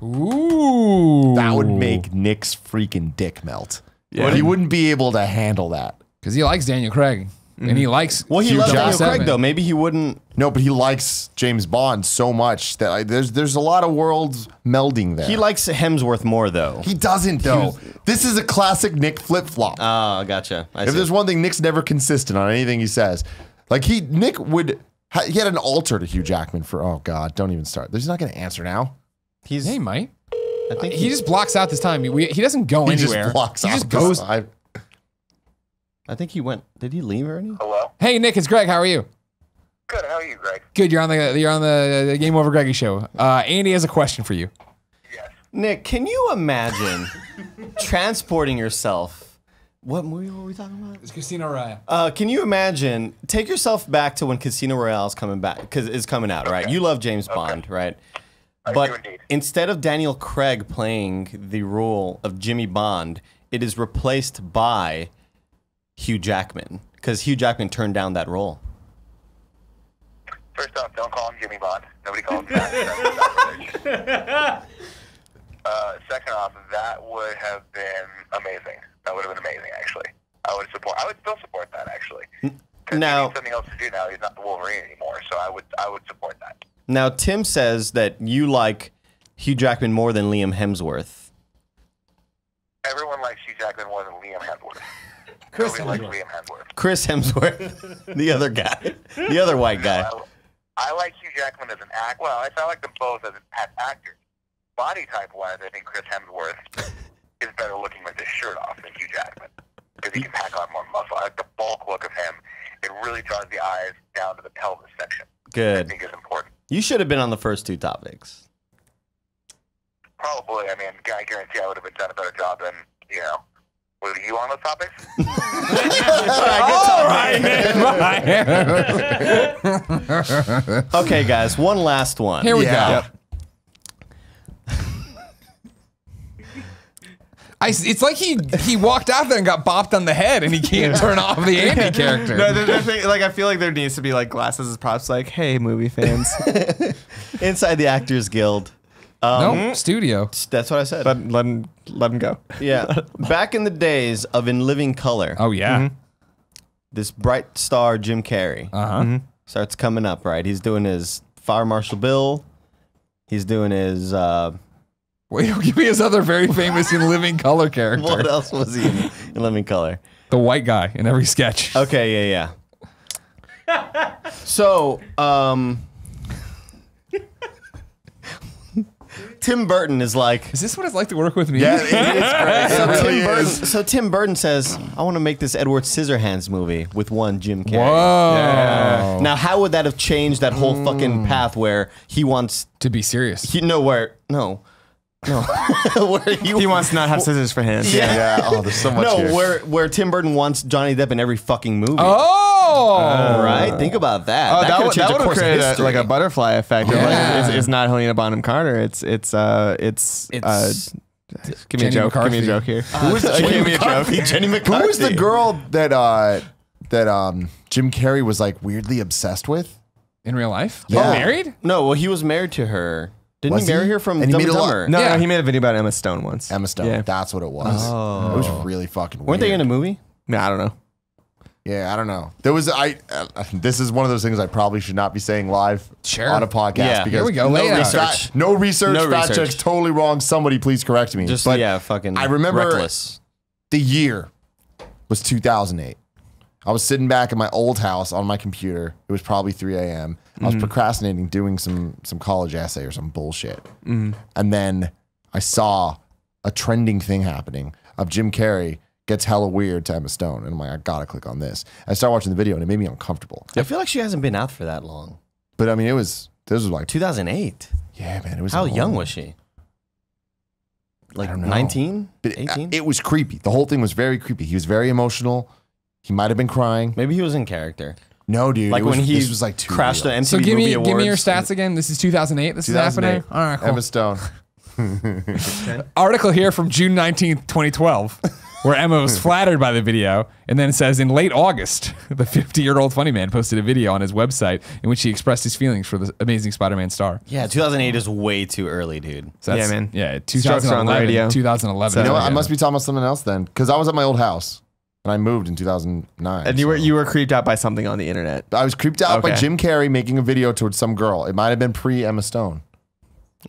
Ooh, That would make Nick's freaking dick melt. Yeah. He wouldn't be able to handle that. because he likes Daniel Craig and he likes. Well, he Hugh loves Daniel Jackman. Craig, though. Maybe he wouldn't. No, but he likes James Bond so much that like, there's a lot of worlds melding there. He likes Hemsworth more, though. He doesn't though. This is a classic Nick flip flop. Oh, gotcha. I If see. there's one thing, Nick's never consistent on anything he says. Like Nick would, he had an altar to Hugh Jackman for. Oh God, don't even start. He's not going to answer now. He's. Hey, Mike. I think He just blocks out this time. He doesn't go He anywhere. just blocks he off just the goes. side. I think he went. Did he leave already? Hello? Hey, Nick, it's Greg. How are you? Good, how are you, Greg? Good. You're on the Game Over Greggy show. Andy has a question for you. Yes. Nick, can you imagine transporting yourself? What movie were we talking about? It's Casino Royale. Can you imagine? Take yourself back to when Casino Royale is coming back because it's coming out, right? You love James Bond, right? I But do indeed. instead of Daniel Craig playing the role of Jimmy Bond, it is replaced by Hugh Jackman because Hugh Jackman turned down that role. First off, don't call him Jimmy Bond. Nobody calls him that. Second off, that would have been amazing. That would have been amazing, actually. I would still support that, actually. Because Now- he needs something else to do now. He's not the Wolverine anymore, so I would support that. Now, Tim says that you like Hugh Jackman more than Liam Hemsworth. Everyone likes Hugh Jackman more than Liam Hemsworth. Nobody likes Liam Hemsworth. Chris Hemsworth, the other guy, the other white guy. I like Hugh Jackman as an act. Well, I like them both as actors. Body type wise, I think Chris Hemsworth is better looking with his shirt off than Hugh Jackman because he can pack on more muscle. I like the bulk look of him. It really draws the eyes down to the pelvis section. I Good. think is important. You should have been on the first two topics. Probably, I mean, I guarantee I would have done a better job than were you on those topics? Okay, guys, one last one. Here we Yeah. go. It's like he walked out there and got bopped on the head, and he can't turn off the Andy character. No, the thing, like I feel like there needs to be like glasses as props. Like, hey, movie fans. Inside the Actors Guild, No, studio. That's what I said. Let him go. Yeah. Back in the days of In Living Color, Oh, yeah. this bright star Jim Carrey starts coming up, right? He's doing his Fire Marshal Bill. He's doing his... Wait, give me his other very famous In Living Color character. what else was he in Living Color? The white guy in every sketch. Okay, yeah. So, Tim Burton is like... Is this what it's like to work with me? Yeah, it's great. So Tim Burton says, I want to make this Edward Scissorhands movie with one Jim Carrey. Whoa. Yeah. Now, how would that have changed that whole fucking path where he wants... To be serious. No. Where He wants to not have scissors for hands. Yeah. Oh, there's so much here. where Tim Burton wants Johnny Depp in every fucking movie. Oh. Right? Think about that. Oh, that could've would changed the have course of created history. like a butterfly effect. Of Yeah. like, it's not Helena Bonham Carter. It's give me a Jenny joke. McCarthy. Give me a joke here. Who was the Give me a joke. Jenny Who McCarthy. was the girl that Jim Carrey was like weirdly obsessed with? In real life? Yeah. Oh, married? No, well, he was married to her. Didn't Was he marry he? her from And he Dumb made and a lot- Dumber? No, Yeah. he made a video about Emma Stone once. Emma Stone. Yeah. That's what it was. It was really fucking weird. Weren't they in a movie? No, I don't know. Yeah, I don't know. There was this is one of those things I probably should not be saying live Sure. on a podcast. Yeah. Because Here we go. Lay it out. research. No research. No Fact research. check's totally wrong. Somebody please correct me. Just, But fucking I remember reckless. the year was 2008. I was sitting back in my old house on my computer. It was probably 3 a.m. I was procrastinating doing some college essay or some bullshit. And then I saw a trending thing happening of Jim Carrey gets hella weird to Emma Stone. And I'm like, I gotta click on this. I started watching the video and it made me uncomfortable. I feel like she hasn't been out for that long. But I mean, this was like, 2008. yeah, man, it was. How long. young was she? Like don't know. 19? But 18? it was creepy. The whole thing was very creepy. He was very emotional. He might have been crying. Maybe he was in character. No, dude. Like it was, when he this was like too crashed the real. MTV So give Movie me your Awards. stats again. This is 2008. This is happening. 2008. All right, cool. Emma Stone. Article here from June 19th, 2012, where Emma was flattered by the video. And then it says, in late August, the 50-year-old funny man posted a video on his website in which he expressed his feelings for the Amazing Spider-Man star. Yeah, 2008 is way too early, dude. So that's- Yeah, man. Yeah, Strokes are on the 2011. radio. 2011. You know what? Yeah. I must be talking about something else then, because I was at my old house and I moved in 2009. And you were creeped out by something on the internet. I was creeped out by Okay. Jim Carrey making a video towards some girl. It might have been pre Emma Stone.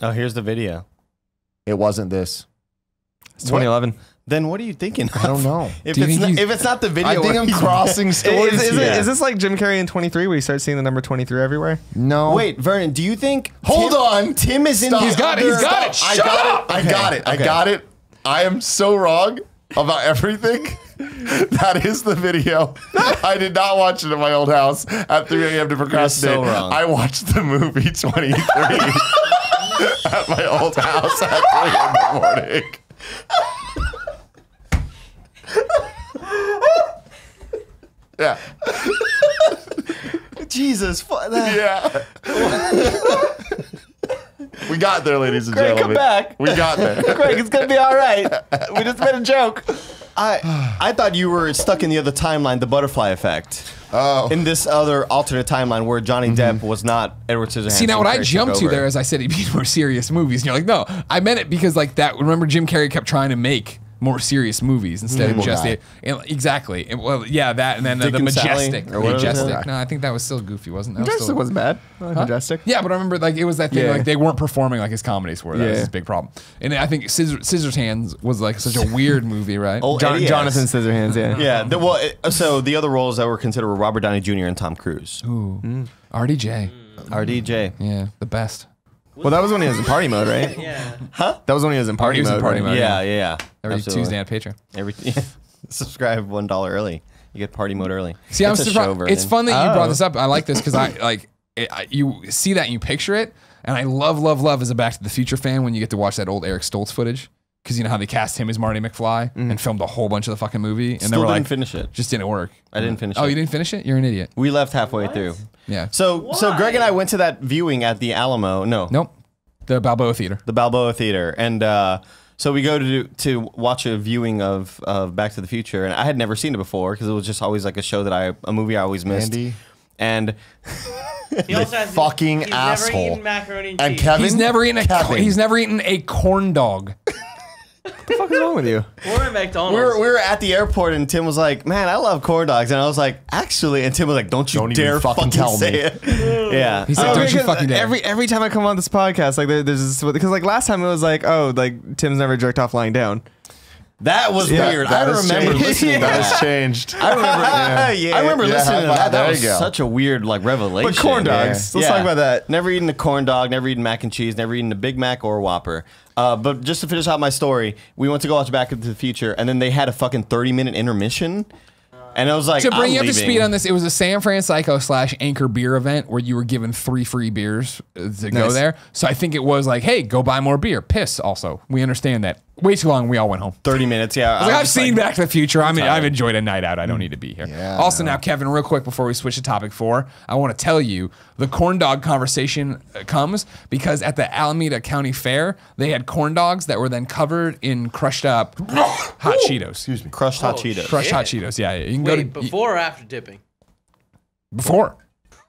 Oh, here's the video. It wasn't this. It's 2011. Then what are you thinking? I don't know. If Do you it's think not, he's- if it's not the video, I think where I'm he's- crossing stories Is here. this like Jim Carrey in 23 where you start seeing the number 23 everywhere? No. Wait, Vernon, do you think? Hold Tim- on. Tim is in. Stop. the He's got it. He's other- got it. I Shut got up. it. I got it. I got it. I am so wrong about everything. That is the video. I did not watch it at my old house at 3 a.m. to procrastinate. You're so wrong. I watched the movie 23 at my old house at 3 in the morning. Yeah. Jesus, Yeah. We got there, ladies and Greg, gentlemen. come back. We got there. Greg, it's gonna be all right. We just made a joke. I thought you were stuck in the other timeline, the butterfly effect. Oh. In this other alternate timeline where Johnny Depp was not Edward Scissorhands. See, now what I Jim Carrey jumped took to over. there is I said he'd be more serious movies. And you're like, no, I meant it because like that. Remember Jim Carrey kept trying to make more serious movies instead of Cable just Guy. exactly. And, well, yeah, that and then Dick the and Sally, Majestic. or whatever it was. Majestic. No, I think that was still goofy, wasn't that? Majestic wasn't bad. I like Majestic. Yeah, but I remember like it was that thing Yeah. like they weren't performing like his comedies were. That was Yeah. his big problem. And I think Scissors Hands was like such a weird movie, right? Oh, Eddie Jonathan S. Scissorhands, yeah. Yeah. So the other roles that were considered were Robert Downey Jr. and Tom Cruise. Ooh, RDJ. RDJ. Yeah, the best. Well, that was when he was in party mode, right? Yeah. That was when he was in party he was in mode. party right? mode. Yeah. Every Absolutely. Tuesday on Patreon. Every subscribe $1 early. You get party mode early. See, I'm It's a show surprised. version. It's fun that you brought Oh. this up. I like this because you see that and you picture it, and I love as a Back to the Future fan when you get to watch that old Eric Stoltz footage because you know how they cast him as Marty McFly and filmed a whole bunch of the fucking movie, and they Still were didn't like, finish it. just didn't work. I didn't finish Oh, it. you didn't finish it? You're an idiot. We left halfway through. Yeah. So Greg and I went to that viewing at the Alamo. No, Nope. The Balboa Theater. the Balboa Theater, and so we go to watch a viewing of Back to the Future, and I had never seen it before because it was just always like a movie I always missed. Andy? And He also has fucking he's asshole. Never eaten macaroni and And cheese. Kevin, He's never eaten a corn dog. What the fuck is wrong with you? We're at McDonald's. We were at the airport and Tim was like, "Man, I love corn dogs," and I was like, "Actually," and Tim was like, "Don't you Don't even dare fucking tell say me." it." Yeah, He said, "Don't you fucking dare." Every time I come on this podcast, like there's this, because like last time it was like, oh, like Tim's never jerked off lying down. that was weird. That I has remember changed. listening to That has that. changed. I remember. I remember listening to that. That there was you go. such a weird like revelation. But corn dogs. Let's talk about that. Never eaten a corn dog. Never eaten mac and cheese. Never eaten a Big Mac or a Whopper. But just to finish out my story, we went to go watch Back into the Future, and then they had a fucking 30-minute intermission. And I was like, To bring you up to leaving. speed on this, it was a San Francisco / Anchor beer event where you were given 3 free beers to go there. So I think it was like, hey, go buy more beer. Piss also. We understand that. Way too long. We all went home. 30 minutes, yeah. I was like, I've seen Back to the Future. I've enjoyed a night out. I don't need to be here. Yeah, also, no. now, Kevin, real quick before we switch to topic 4, I want to tell you the corn dog conversation comes because at the Alameda County Fair, they had corn dogs that were then covered in crushed up hot Cheetos. Excuse me. Crushed hot Oh, Cheetos. Crushed hot shit. Cheetos. Yeah, you can Wait, go to before or after dipping? before.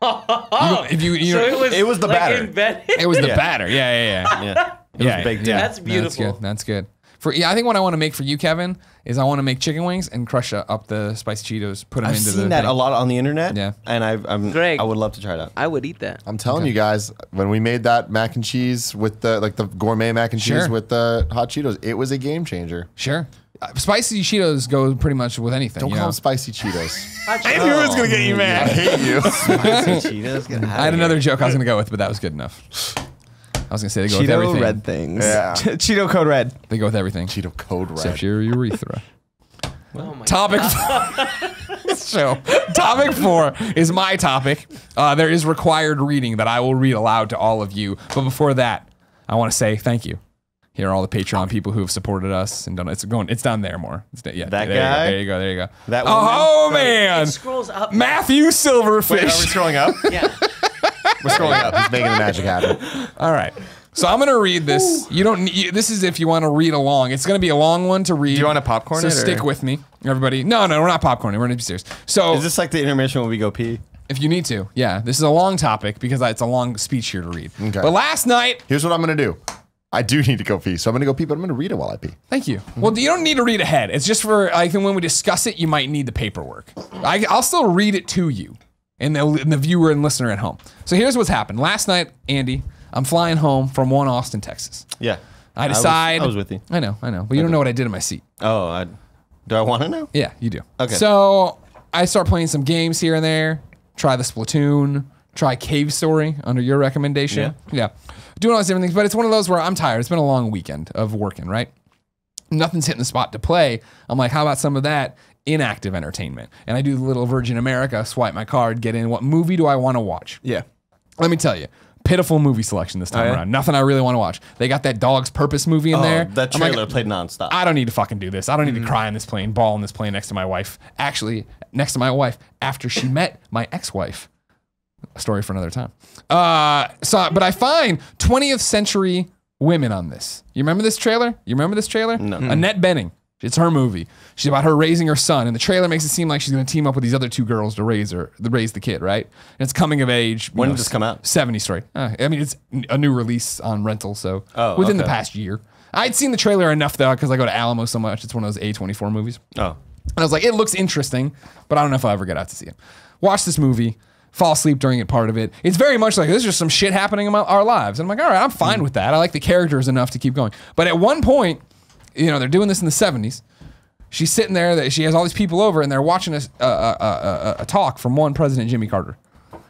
If you So it was the like batter. embedded? it was the Yeah. batter. Yeah. Yeah. It was baked in. That's beautiful. That's good. I think what I want to make for you, Kevin, is I want to make chicken wings and crush up the spicy Cheetos, put them I've into seen the that thing. a lot on the internet. Yeah. And Greg. I would love to try that. I would eat that. I'm telling you guys, when we made that mac and cheese with the gourmet mac and cheese Sure. with the hot Cheetos, it was a game changer. Sure. Spicy Cheetos go pretty much with anything. Don't you call know? them spicy Cheetos. I knew it was going to get you I mad. hate you. I had another joke I was going to go with, but that was good enough. I was going to say they go with Cheeto everything. red things. Yeah. Cheeto code red. They go with everything. Cheeto code red. Except your urethra. Oh my Topic so topic 4 is my topic. There is required reading that I will read aloud to all of you. But before that, I want to say thank you. Here are all the Patreon people who have supported us and done it. It's down there more. Yeah, That there guy? There you go. That Oh woman? man, It scrolls up. Matthew Silverfish. Wait, are we scrolling up? Yeah. We're scrolling up. He's making the magic happen. All right. So I'm gonna read this. You don't. This is if you want to read along. It's gonna be a long one to read. Do you want to popcorn So it, stick or- with me, everybody. No, we're not popcorning. We're gonna be serious. So Is this like the intermission when we go pee? if you need to, yeah, this is a long topic because it's a long speech here to read. Okay. But last night, Here's what I'm going to do. I do need to go pee, so I'm going to go pee, but I'm going to read it while I pee. thank you. Well, you don't need to read ahead. It's just for I think when we discuss it, you might need the paperwork. I'll still read it to you and the viewer and listener at home. So here's what's happened. Last night, Andy, I'm flying home from Austin, Texas. Yeah. I decide. I was with you. I know. But you don't know what I did in my seat. Oh, do I want to know? Yeah, you do. Okay. So I start playing some games here and there. Try the Splatoon. Try Cave Story under your recommendation. Yeah. Doing all these different things, but it's one of those where I'm tired. It's been a long weekend of working, right? Nothing's hitting the spot to play. I'm like, how about some of that inactive entertainment? And I do the little Virgin America, swipe my card, get in. What movie do I want to watch? Yeah. Let me tell you. Pitiful movie selection this time yeah? around. Nothing I really want to watch. They got that Dog's Purpose movie in there. That I'm like, trailer played nonstop. I don't need to fucking do this. I don't need to cry on this plane, bawl on this plane next to my wife. Actually, next to my wife after she met my ex-wife. A story for another time. But I find 20th century women on this. You remember this trailer? No. Annette Bening. It's her movie. She's about her raising her son, and the trailer makes it seem like she's going to team up with these other 2 girls to raise the kid, right? And it's coming of age. When did this come out? 70s story. I mean, it's a new release on rental, so Oh, within the okay. past year. I'd seen the trailer enough though, because I go to Alamo so much. It's one of those A24 movies. Oh. And I was like, it looks interesting, but I don't know if I'll ever get out to see it. Watch this movie, fall asleep during it, part of it. It's very much like, this is just some shit happening in our lives. And I'm like, all right, I'm fine with that. I like the characters enough to keep going. But at one point, they're doing this in the 70s. She's sitting there, she has all these people over, and they're watching a talk from one President, Jimmy Carter.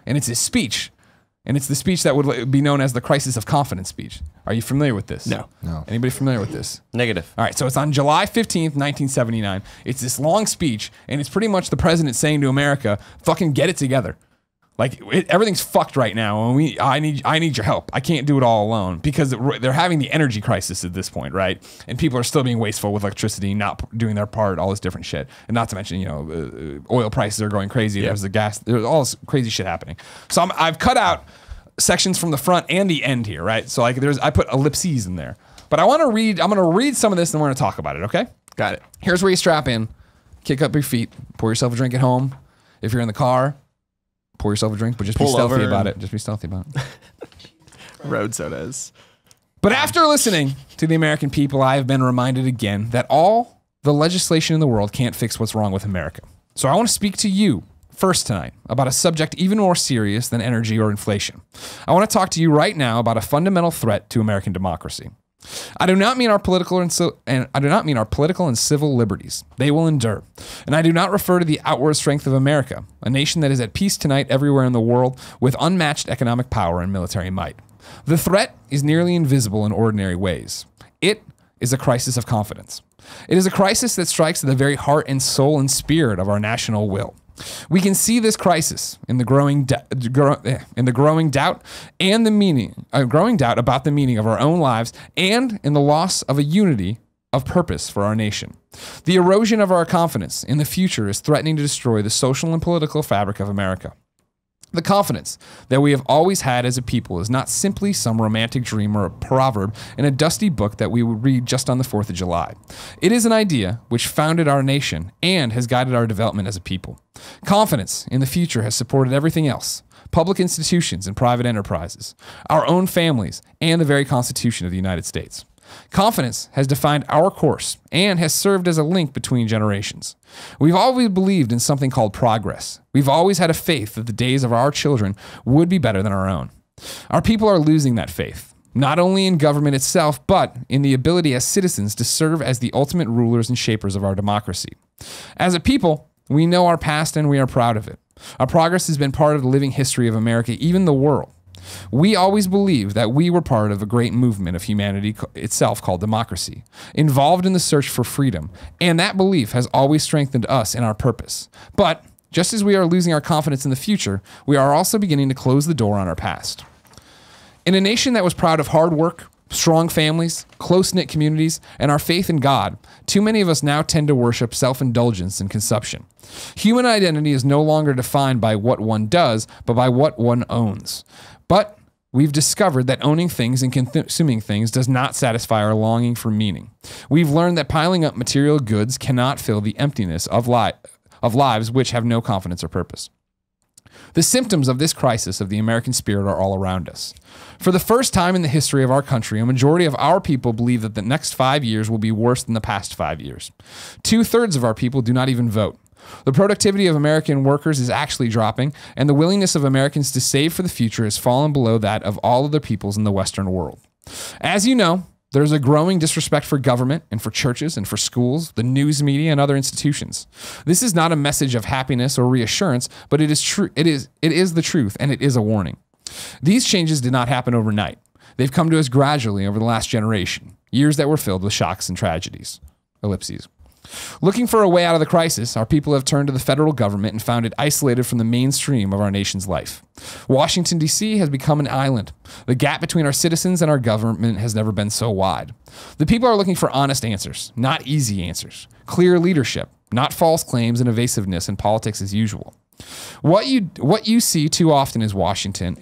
And it's his speech. And it's the speech that would be known as the crisis of confidence speech. Are you familiar with this? No. Anybody familiar with this? Negative. All right, so it's on July 15th, 1979. It's this long speech, and it's pretty much the president saying to America, fucking get it together. Like, everything's fucked right now, and I need your help. I can't do it all alone, because they're having the energy crisis at this point, right? And people are still being wasteful with electricity, not doing their part, all this different shit. And not to mention, oil prices are going crazy. Yeah. There's the gas, there's all this crazy shit happening. So I've cut out sections from the front and the end here, right? So like I put ellipses in there. But I'm going to read some of this, and we're going to talk about it, okay? Got it. Here's where you strap in, kick up your feet, pour yourself a drink at home. If you're in the car, pour yourself a drink, but just be Pull stealthy over about and- it. Just be stealthy about it. Road sodas. But after listening to the American people, I have been reminded again that all the legislation in the world can't fix what's wrong with America. So I want to speak to you first tonight about a subject even more serious than energy or inflation. I want to talk to you right now about a fundamental threat to American democracy. I do not mean our political and civil liberties. They will endure. And I do not refer to the outward strength of America, a nation that is at peace tonight everywhere in the world with unmatched economic power and military might. The threat is nearly invisible in ordinary ways. It is a crisis of confidence. It is a crisis that strikes at the very heart and soul and spirit of our national will. We can see this crisis in the growing doubt and growing doubt about the meaning of our own lives, and in the loss of a unity of purpose for our nation. The erosion of our confidence in the future is threatening to destroy the social and political fabric of America. The confidence that we have always had as a people is not simply some romantic dream or a proverb in a dusty book that we would read just on the 4th of July. It is an idea which founded our nation and has guided our development as a people. Confidence in the future has supported everything else: public institutions and private enterprises, our own families, and the very Constitution of the United States. Confidence has defined our course and has served as a link between generations. We've always believed in something called progress. We've always had a faith that the days of our children would be better than our own. Our people are losing that faith, not only in government itself, but in the ability as citizens to serve as the ultimate rulers and shapers of our democracy. As a people, we know our past and we are proud of it. Our progress has been part of the living history of America, even the world. We always believed that we were part of a great movement of humanity itself called democracy, involved in the search for freedom, and that belief has always strengthened us in our purpose. But just as we are losing our confidence in the future, we are also beginning to close the door on our past. In a nation that was proud of hard work, strong families, close-knit communities, and our faith in God, too many of us now tend to worship self-indulgence and consumption. Human identity is no longer defined by what one does, but by what one owns. But we've discovered that owning things and consuming things does not satisfy our longing for meaning. We've learned that piling up material goods cannot fill the emptiness of lives which have no confidence or purpose. The symptoms of this crisis of the American spirit are all around us. For the first time in the history of our country, a majority of our people believe that the next 5 years will be worse than the past 5 years. 2/3 of our people do not even vote. The productivity of American workers is actually dropping, and the willingness of Americans to save for the future has fallen below that of all other peoples in the Western world. As you know, there's a growing disrespect for government and for churches and for schools, the news media, and other institutions. This is not a message of happiness or reassurance, but it is true. It is the truth, and it is a warning. These changes did not happen overnight. They've come to us gradually over the last generation, years that were filled with shocks and tragedies. Ellipses. Looking for a way out of the crisis, our people have turned to the federal government and found it isolated from the mainstream of our nation's life. Washington, D.C. has become an island. The gap between our citizens and our government has never been so wide. The people are looking for honest answers, not easy answers. Clear leadership, not false claims and evasiveness in politics as usual. What you see too often in Washington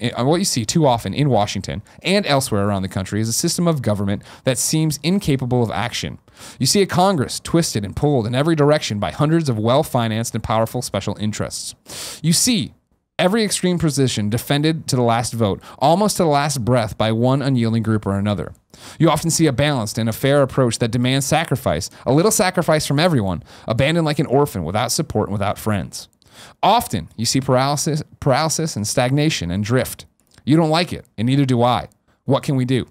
and elsewhere around the country is a system of government that seems incapable of action. You see a Congress twisted and pulled in every direction by hundreds of well-financed and powerful special interests. You see every extreme position defended to the last vote, almost to the last breath, by one unyielding group or another. You often see a balanced and a fair approach that demands sacrifice, a little sacrifice from everyone, abandoned like an orphan without support and without friends. Often, you see paralysis and stagnation and drift. You don't like it, and neither do I. What can we do?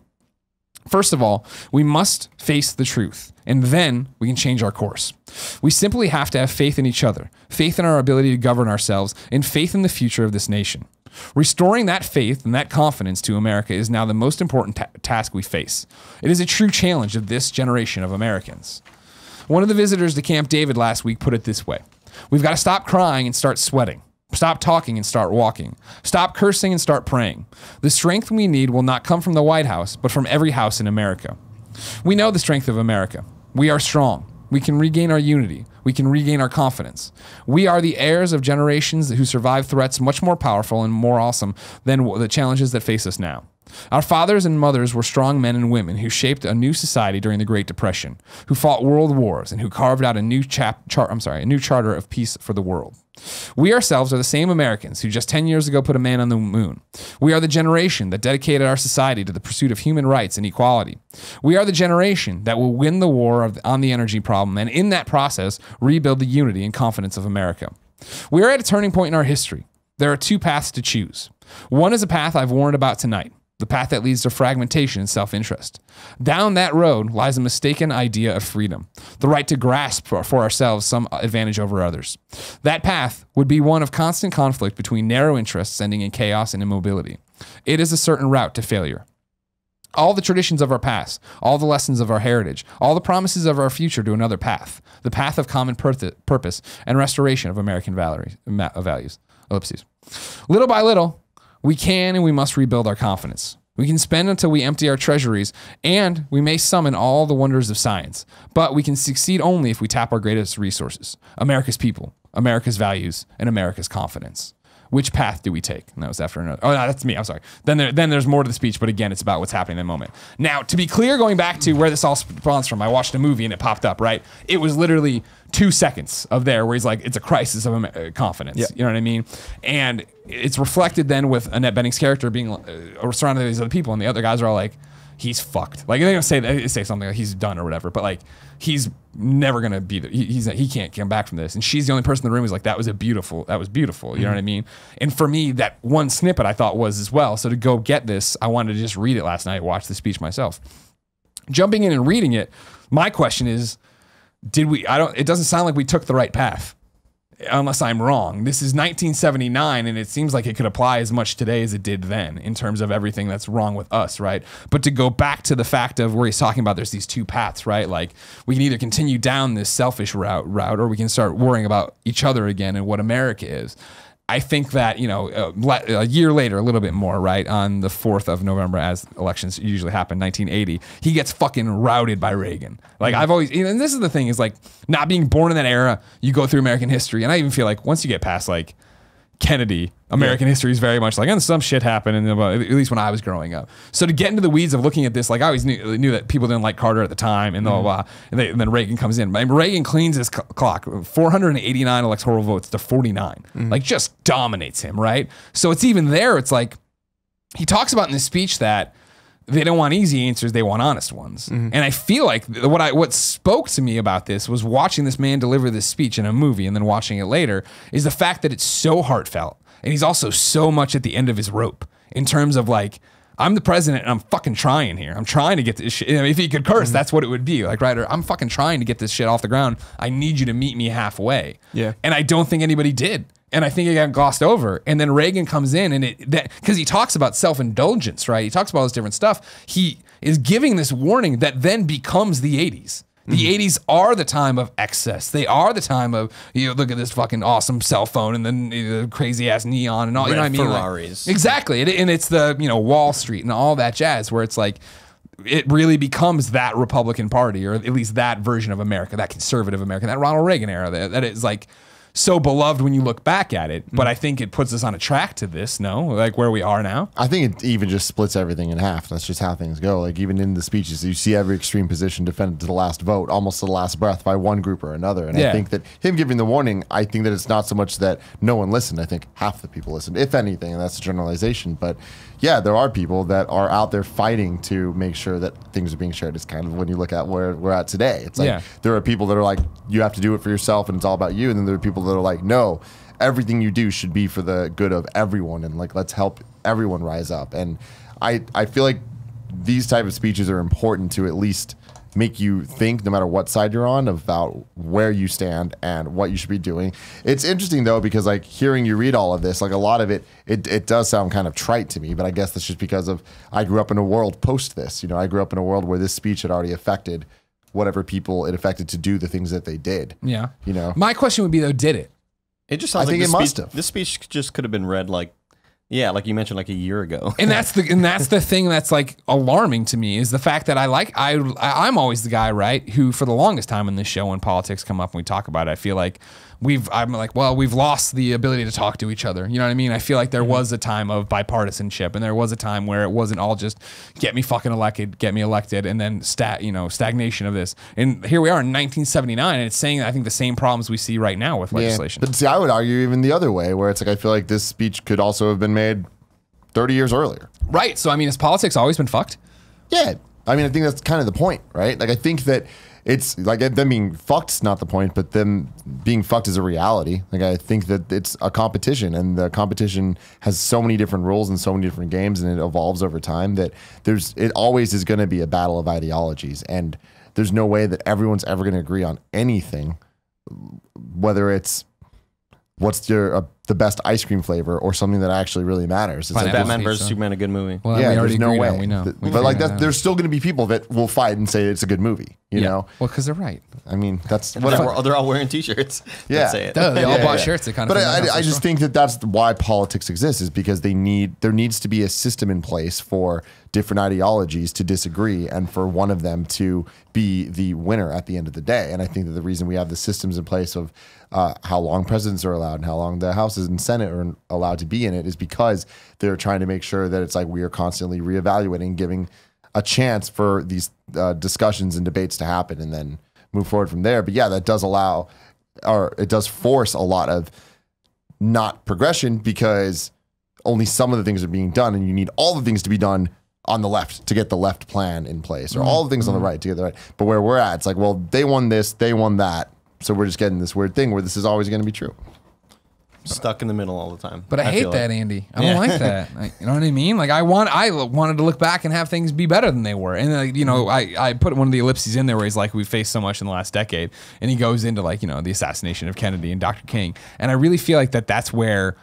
First of all, we must face the truth, and then we can change our course. We simply have to have faith in each other, faith in our ability to govern ourselves, and faith in the future of this nation. Restoring that faith and that confidence to America is now the most important task we face. It is a true challenge of this generation of Americans. One of the visitors to Camp David last week put it this way: we've got to stop crying and start sweating. Stop talking and start walking. Stop cursing and start praying. The strength we need will not come from the White House, but from every house in America. We know the strength of America. We are strong. We can regain our unity. We can regain our confidence. We are the heirs of generations who survived threats much more powerful and more awesome than the challenges that face us now. Our fathers and mothers were strong men and women who shaped a new society during the Great Depression, who fought world wars, and who carved out a new charter of peace for the world. We ourselves are the same Americans who just 10 years ago put a man on the moon. We are the generation that dedicated our society to the pursuit of human rights and equality. We are the generation that will win the war on the energy problem and in that process rebuild the unity and confidence of America. We are at a turning point in our history. There are two paths to choose. One is a path I've warned about tonight, the path that leads to fragmentation and self-interest. Down that road lies a mistaken idea of freedom, the right to grasp for ourselves some advantage over others. That path would be one of constant conflict between narrow interests ending in chaos and immobility. It is a certain route to failure. All the traditions of our past, all the lessons of our heritage, all the promises of our future to another path, the path of common purpose and restoration of American values. Ellipses. Little by little, we can and we must rebuild our confidence. We can spend until we empty our treasuries, and we may summon all the wonders of science, but we can succeed only if we tap our greatest resources, America's people, America's values, and America's confidence. Which path do we take? And that was after another. Oh, no, that's me. I'm sorry. Then there's more to the speech, but again, it's about what's happening in the moment. Now, to be clear, going back to where this all spawns from, I watched a movie and it popped up, right? It was literally 2 seconds of there where he's like, it's a crisis of confidence. Yep. You know what I mean? And it's reflected then with Annette Bening's character being surrounded by these other people, and the other guys are all like, he's fucked. Like they don't say something like he's done or whatever, but like he's never gonna be there. He can't come back from this. And she's the only person in the room who's like, that was beautiful. You know what I mean? And for me, that one snippet I thought was as well. So to go get this, I wanted to just read it last night, watch the speech myself. Jumping in and reading it, my question is, it doesn't sound like we took the right path. Unless I'm wrong. This is 1979, and it seems like it could apply as much today as it did then in terms of everything that's wrong with us, right? But to go back to the fact of where he's talking about there's these two paths, right? Like we can either continue down this selfish route or we can start worrying about each other again and what America is. I think that, a year later, a little bit more, right, on the 4th of November, as elections usually happen, 1980, he gets fucking routed by Reagan. Like, I've always, and this is the thing, is like, not being born in that era, you go through American history, and I even feel like once you get past, like, Kennedy, American history is very much like, and some shit happened, and at least when I was growing up. So to get into the weeds of looking at this, like I always knew that people didn't like Carter at the time, and blah, blah, blah, and then Reagan comes in. Reagan cleans his clock, 489 electoral votes to 49, like just dominates him, right? So it's even there, it's like, he talks about in this speech that they don't want easy answers, they want honest ones. And I feel like what spoke to me about this was watching this man deliver this speech in a movie and then watching it later is the fact that it's so heartfelt. And he's also so much at the end of his rope in terms of like, I'm the president and I'm fucking trying here. I'm trying to get this shit. If he could curse, that's what it would be. Like, right, or I'm fucking trying to get this shit off the ground. I need you to meet me halfway. Yeah. And I don't think anybody did. And I think it got glossed over. And then Reagan comes in and because he talks about self-indulgence, right? He talks about all this different stuff. He is giving this warning that then becomes the 80s. The 80s are the time of excess. They are the time of, look at this fucking awesome cell phone and then the crazy ass neon and all, you know what I mean? Ferraris. Like, exactly. And it's the, Wall Street and all that jazz where it's like, it really becomes that Republican Party, or at least that version of America, that conservative America, that Ronald Reagan era that is like, so beloved when you look back at it, but I think it puts us on a track to this, like where we are now. I think it even just splits everything in half. That's just how things go. Like even in the speeches, you see every extreme position defended to the last vote, almost to the last breath by one group or another. And I think that him giving the warning, I think that it's not so much that no one listened. I think half the people listened, if anything, and that's a generalization. But yeah, there are people that are out there fighting to make sure that things are being shared. It's kind of when you look at where we're at today. It's like there are people that are like, you have to do it for yourself and it's all about you. And then there are people that are like, no, everything you do should be for the good of everyone. And like, let's help everyone rise up. And I feel like these type of speeches are important to at least make you think, no matter what side you're on, about where you stand and what you should be doing. It's interesting though, because like hearing you read all of this, like a lot of it does sound kind of trite to me, but I guess that's just because of, I grew up in a world post this, I grew up in a world where this speech had already affected whatever people it affected to do the things that they did. Yeah. My question would be though, did it? It just sounds like it must have. This speech just could have been read like you mentioned, like a year ago. And that's the thing that's like alarming to me is the fact that I'm always the guy, right, who for the longest time in this show when politics come up and we talk about it, I feel like I'm like, well, we've lost the ability to talk to each other. You know what I mean? I feel like there was a time of bipartisanship, and there was a time where it wasn't all just get me fucking elected, get me elected, and then stagnation of this. And here we are in 1979, and it's saying, I think, the same problems we see right now with legislation. But see, I would argue even the other way, where it's like, I feel like this speech could also have been made 30 years earlier. Right. So, I mean, has politics always been fucked? Yeah. I mean, I think that's kind of the point, right? Like, I think that it's like them being fucked's not the point, but them being fucked is a reality. Like, I think that it's a competition, and the competition has so many different rules and so many different games, and it evolves over time that it always is going to be a battle of ideologies. And there's no way that everyone's ever going to agree on anything, whether it's what's the best ice cream flavor or something that actually really matters. It's like Batman versus Superman, a good movie. Well, yeah, we already there's no agreed way. on, we know. But like that, there's still going to be people that will fight and say it's a good movie. You know? Well, because they're right. I mean, that's They're all wearing T-shirts. Yeah. That say it. Duh, they all Yeah, bought yeah. shirts. They kind But of. I just think that that's why politics exists, is because there needs to be a system in place for different ideologies to disagree and for one of them to be the winner at the end of the day. And I think that the reason we have the systems in place of how long presidents are allowed and how long the Houses and Senate are allowed to be in it is because they're trying to make sure that it's like we are constantly reevaluating, giving a chance for these discussions and debates to happen and then move forward from there. But yeah, that does allow, or it does force a lot of not progression, because only some of the things are being done, and you need all the things to be done on the left to get the left plan in place, or all the things on the right to get the right. But where we're at, it's like, well, they won this, they won that. So we're just getting this weird thing where this is always going to be true. Stuck in the middle all the time. But I hate that, Andy. I don't like that. You know what I mean? Like, I wanted to look back and have things be better than they were. And I put one of the ellipses in there where he's like, we faced so much in the last decade, and he goes into like, the assassination of Kennedy and Dr. King. And I really feel like that's where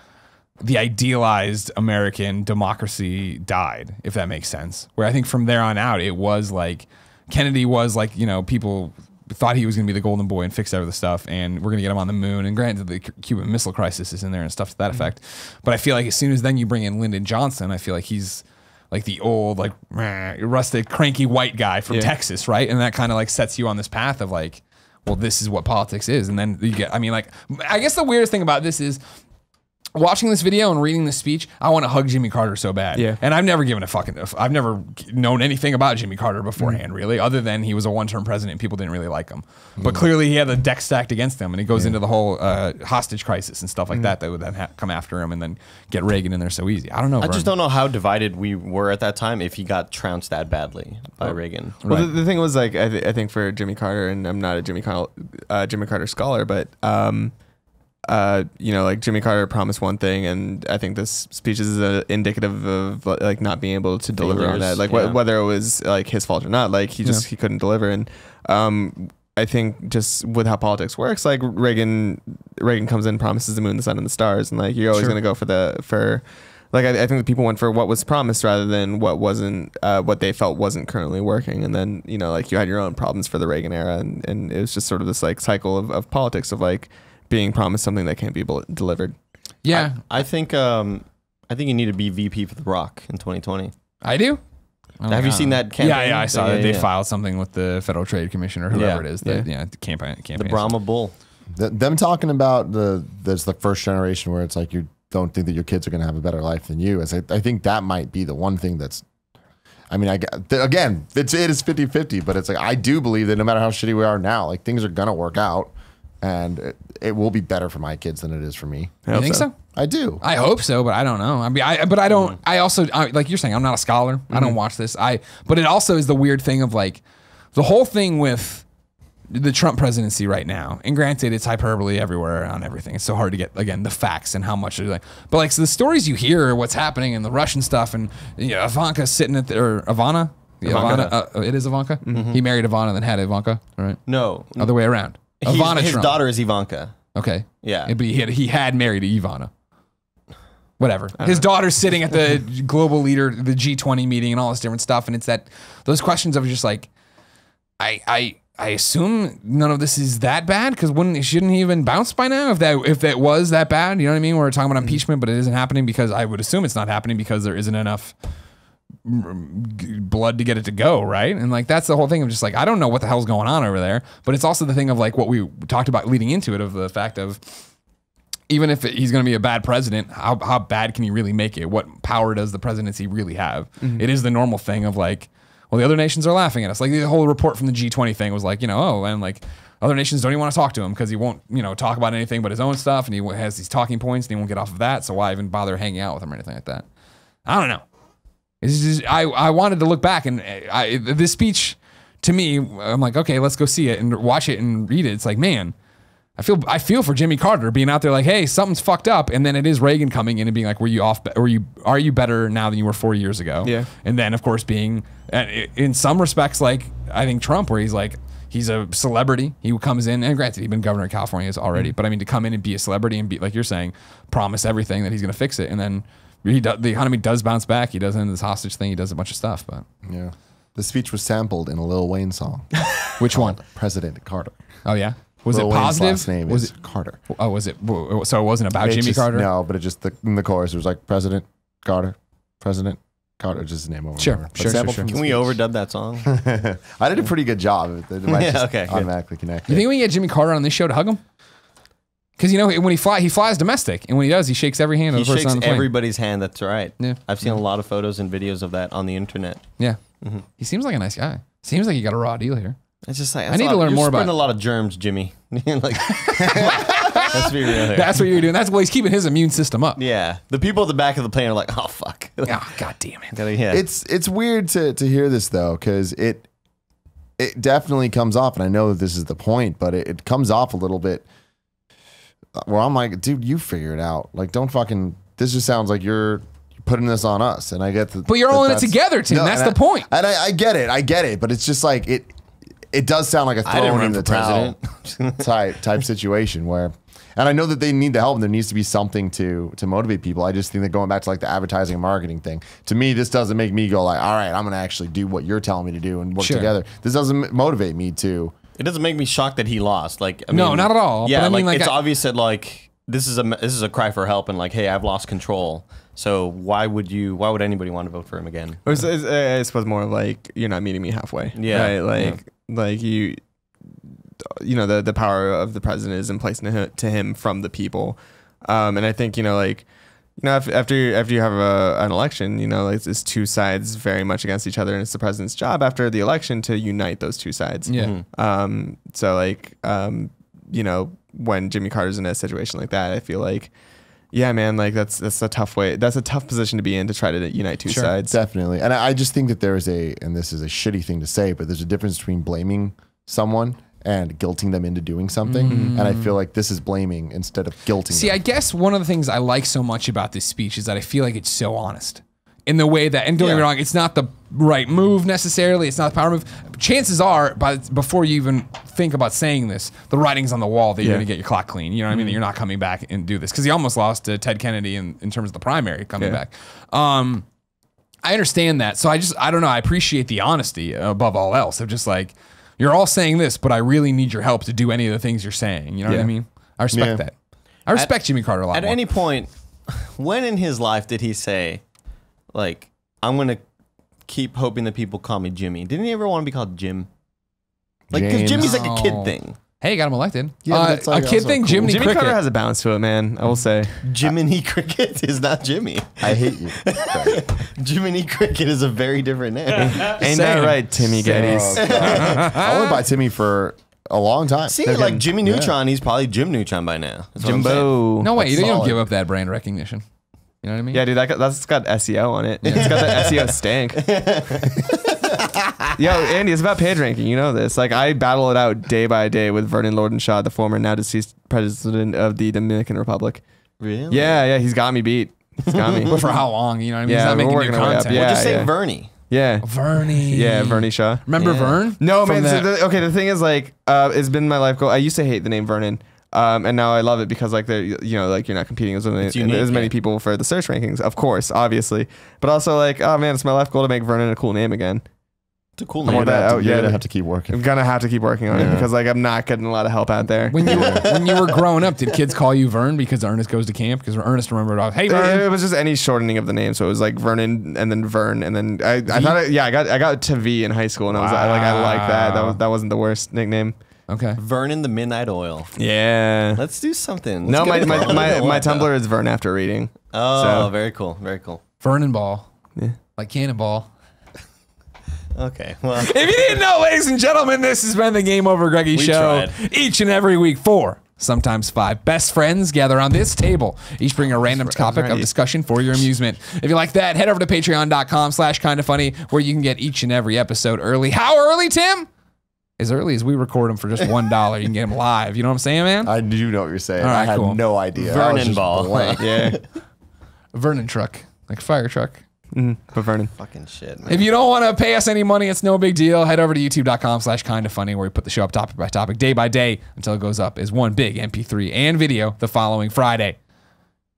the idealized American democracy died, if that makes sense. Where I think from there on out, it was like Kennedy was like, people thought he was going to be the golden boy and fix every stuff, and we're going to get him on the moon. And granted, the Cuban Missile Crisis is in there and stuff to that effect. But I feel like as soon as then you bring in Lyndon Johnson, I feel like he's like the old, like rustic, cranky white guy from Texas, right? And that kind of like sets you on this path of like, well, this is what politics is. And then you get, I guess the weirdest thing about this is, watching this video and reading this speech, I want to hug Jimmy Carter so bad. Yeah. And I've never given I've never known anything about Jimmy Carter beforehand, really, other than he was a one-term president and people didn't really like him. But clearly he had the deck stacked against him, and he goes into the whole hostage crisis and stuff like that would then come after him and then get Reagan in there so easy. I don't know. I just don't know how divided we were at that time if he got trounced that badly by Reagan. Well, the thing was, like, I think for Jimmy Carter, and I'm not a Jimmy Carter scholar, but like Jimmy Carter promised one thing, and I think this speech is indicative of like not being able to deliver on that. Like whether it was like his fault or not, like he couldn't deliver. And I think just with how politics works, like Reagan comes in, promises the moon, the sun, and the stars, and like you're always going to go for. Like I think the people went for what was promised rather than what wasn't, what they felt wasn't currently working. And then like you had your own problems for the Reagan era, and it was just sort of this like cycle of politics of like being promised something that can't be delivered. Yeah, I think you need to be VP for The Rock in 2020. I do. Have you seen that campaign? Yeah, I saw that they filed something with the Federal Trade Commission or whoever it is. The campaign. The Brahma Bull. Them talking about there's the first generation where it's like you don't think that your kids are going to have a better life than you. I think that might be the one thing that's. I mean, again, it is 50-50, but it's like I do believe that no matter how shitty we are now, like things are gonna work out. And it will be better for my kids than it is for me. You think so? I do. I hope so, but I don't know. I mean, I don't. I also, like you're saying, I'm not a scholar. I don't watch this. But it also is the weird thing of like the whole thing with the Trump presidency right now. And granted, it's hyperbole everywhere on everything. It's so hard to get again the facts and how much they're like. But like so the stories you hear, what's happening and the Russian stuff, and Ivanka sitting at or Ivana. Ivana, it is Ivanka. Mm-hmm. He married Ivana, then had Ivanka. Right? No, other way around. Ivana his Trump. daughter is Ivanka. Okay. Yeah. But he had married Ivana. Whatever. His daughter's sitting at the global leader, the G20 meeting and all this different stuff. And it's those questions of just like, I assume none of this is that bad because shouldn't he even bounce by now if that was that bad? You know what I mean? We're talking about impeachment, but it isn't happening because I would assume it's not happening because there isn't enough blood to get it to go, right? And like that's the whole thing of just like I don't know what the hell's going on over there, but it's also the thing of like what we talked about leading into it of the fact of even if he's going to be a bad president, how bad can he really make it? What power does the presidency really have? It is the normal thing of like, well, the other nations are laughing at us. Like the whole report from the G20 thing was like, and like other nations don't even want to talk to him because he won't, talk about anything but his own stuff, and he has these talking points and he won't get off of that. So why even bother hanging out with him or anything like that? I don't know. It's just, I wanted to look back and this speech to me, I'm like, okay, let's go see it and watch it and read it. It's like, man, I feel for Jimmy Carter being out there like, hey, something's fucked up, and then it is Reagan coming in and being like, are you better now than you were 4 years ago? Yeah. And then of course being in some respects like I think Trump, where he's like he's a celebrity. He comes in, and granted, he's been governor of California already, but I mean to come in and be a celebrity and be like you're saying, promise everything that he's going to fix it, and then the economy does bounce back. He does end this hostage thing. He does a bunch of stuff, but yeah, the speech was sampled in a Lil Wayne song. Which one? President Carter. Oh yeah. Was Lil it positive? Wayne's last name was is it Carter? Oh, was it? So it wasn't about Jimmy Carter? No, but it just in the chorus it was like President Carter, President Carter, just his name over. Sure, and over. sure, Sampled sure. from Can we overdub that song? I did a pretty good job. It might Yeah, just okay, good. automatically connect. You think we can get Jimmy Carter on this show to hug him? Because when he flies domestic, and when he does, he shakes every hand of He the person shakes on the plane. everybody's hand. That's right. Yeah. I've seen a lot of photos and videos of that on the internet. Yeah, he seems like a nice guy. Seems like he got a raw deal here. It's just like I need to learn more about a lot of germs, Jimmy. Like, let's be real here. That's what you're doing. That's he's keeping his immune system up. Yeah, the people at the back of the plane are like, oh fuck. Oh, God damn it. Yeah. It's weird to hear this though, because it definitely comes off, and I know that this is the point, but it comes off a little bit where I'm like, dude, you figure it out. Like, don't fucking. This just sounds like you're putting this on us, and I get the. But you're all in it together, Tim. That's the point. And I get it, but it's just like it does sound like a I didn't throwing run in for the president. towel type situation where, and I know that they need the help and there needs to be something to motivate people. I just think that going back to like the advertising and marketing thing, to me, this doesn't make me go like, all right, I'm going to actually do what you're telling me to do and work together. This doesn't motivate me to. It doesn't make me shocked that he lost. Like, I mean, no, not at all. Yeah, but I mean, it's obvious that like this is a cry for help, and like, hey, I've lost control. So why would anybody want to vote for him again? I suppose more of like you're not meeting me halfway. Yeah, right? Like you know the power of the president is in place to him from the people, and I think after you have an election, it's two sides very much against each other, and it's the president's job after the election to unite those two sides. Yeah. So like when Jimmy Carter's in a situation like that, I feel like, yeah, man, like that's a tough way. That's a tough position to be in to try to unite two sides. Definitely. And I just think that there is and this is a shitty thing to say, but there's a difference between blaming someone and guilting them into doing something. And I feel like this is blaming instead of guilting them. I guess one of the things I like so much about this speech is that I feel like it's so honest in the way that, and don't get me wrong, it's not the right move necessarily. It's not the power move. Chances are, before you even think about saying this, the writing's on the wall that you're going to get your clock clean. You know what I mean? That you're not coming back and do this. Because he almost lost to Ted Kennedy in terms of the primary coming back. I understand that. So I don't know. I appreciate the honesty above all else of just like, you're all saying this, but I really need your help to do any of the things you're saying. You know what I mean? I respect that. I respect Jimmy Carter a lot At more. any point, when in his life did he say, like, I'm going to keep hoping that people call me Jimmy? Didn't he ever want to be called Jim? Like, because Jimmy's like a kid thing. Hey, got him elected. Yeah, that's like a kid also thing, cool. Jiminy Jimmy Cricket. Carter has a balance to it, man. I will say. Jiminy Cricket is not Jimmy. I hate you. Jiminy Cricket is a very different name. Ain't that right, Timmy Gettys? I went by Timmy for a long time. See, like Jimmy Neutron, he's probably Jim Neutron by now. That's what I'm saying. Jimbo. No way, you don't solid. give up that brand recognition. You know what I mean? Yeah, dude, that's got SEO on it. It's got the SEO stank. Yo, Andy, it's about page ranking. You know this. Like, I battle it out day by day with Vernon Lordenshaw, the former now deceased president of the Dominican Republic. Really? Yeah, he's got me beat. He's got me. But for how long? You know what I mean? Yeah, He's not we're making new working our way up. content. Yeah. Well, just say Vernie. Yeah. Vernie. Yeah, Vernie Shaw. Remember Yeah. Vern? No, From man. that- Okay, the thing is, like, it's been my life goal. I used to hate the name Vernon. And now I love it because like like you're not competing as It's unique, as many yeah. people for the search rankings, of course, obviously, but also like, oh man, it's my life goal to make Vernon a cool name again. It's a cool I name. want that out. You're Yeah, gonna have to keep working. I'm gonna have to keep working on it because like I'm not getting a lot of help out there. When you were growing up, did kids call you Vern because Ernest goes to camp? Because Ernest remembered, hey Vern. It was just any shortening of the name, so it was like Vernon and then Vern and then I thought I got to V in high school and I was I like that. That wasn't the worst nickname. Okay. Vernon the Midnight Oil. Yeah. Let's do something. No, Let's my get a call. my Tumblr is Vern after reading. Oh, So- very cool. Very cool. Vernon Ball. Yeah. Like Cannonball. Okay. Well, If you didn't know, ladies and gentlemen, this has been the Game Over Greggy show. tried. Each and every week, 4, sometimes 5 best friends gather around this table. Each bring a random topic of discussion for your amusement. If you like that, head over to patreon.com/kindafunny, where you can get each and every episode early. How early, Tim? As early as we record them for just $1. You can get them live. You know what I'm saying, man? I do know what you're saying. All right, I had cool. no idea. I was Vernon just Ball. blank. Yeah. Vernon truck, like fire truck. But Vernon. fucking shit, man. If you don't want to pay us any money, it's no big deal. Head over to youtube.com/kindafunny, where we put the show up topic by topic, day by day, until it goes up as one big MP3 and video the following Friday.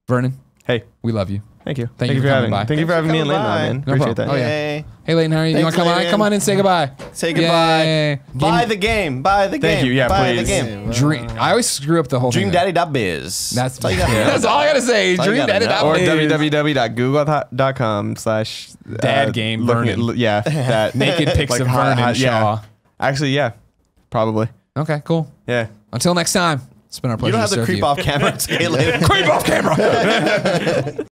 Vernon, Hey, we love you. thank you. Thank you for coming by. Thank you for having me and coming Layton on, by. man. No Appreciate problem. that. Oh, yeah. Hey, Hey, Layton, how are you? You want Thanks, to come on? Layton. Come on and say goodbye. say goodbye. Yay. Buy the game. Buy the game. Thank you. Yeah, Buy please. the game. Dream. I always screw up the whole thing. DreamDaddy.biz. That's all you got. That's all I gotta say. all you gotta know. Or DreamDaddy.biz. www.google.com/ Dad game Vernon. Yeah, that Naked pics like of hot- Vernon hot- Shaw. yeah. Actually, yeah, probably. Okay, cool. Yeah. Until next time, it's been our pleasure. You don't have to to serve creep you. off camera. Say it later. Creep off camera.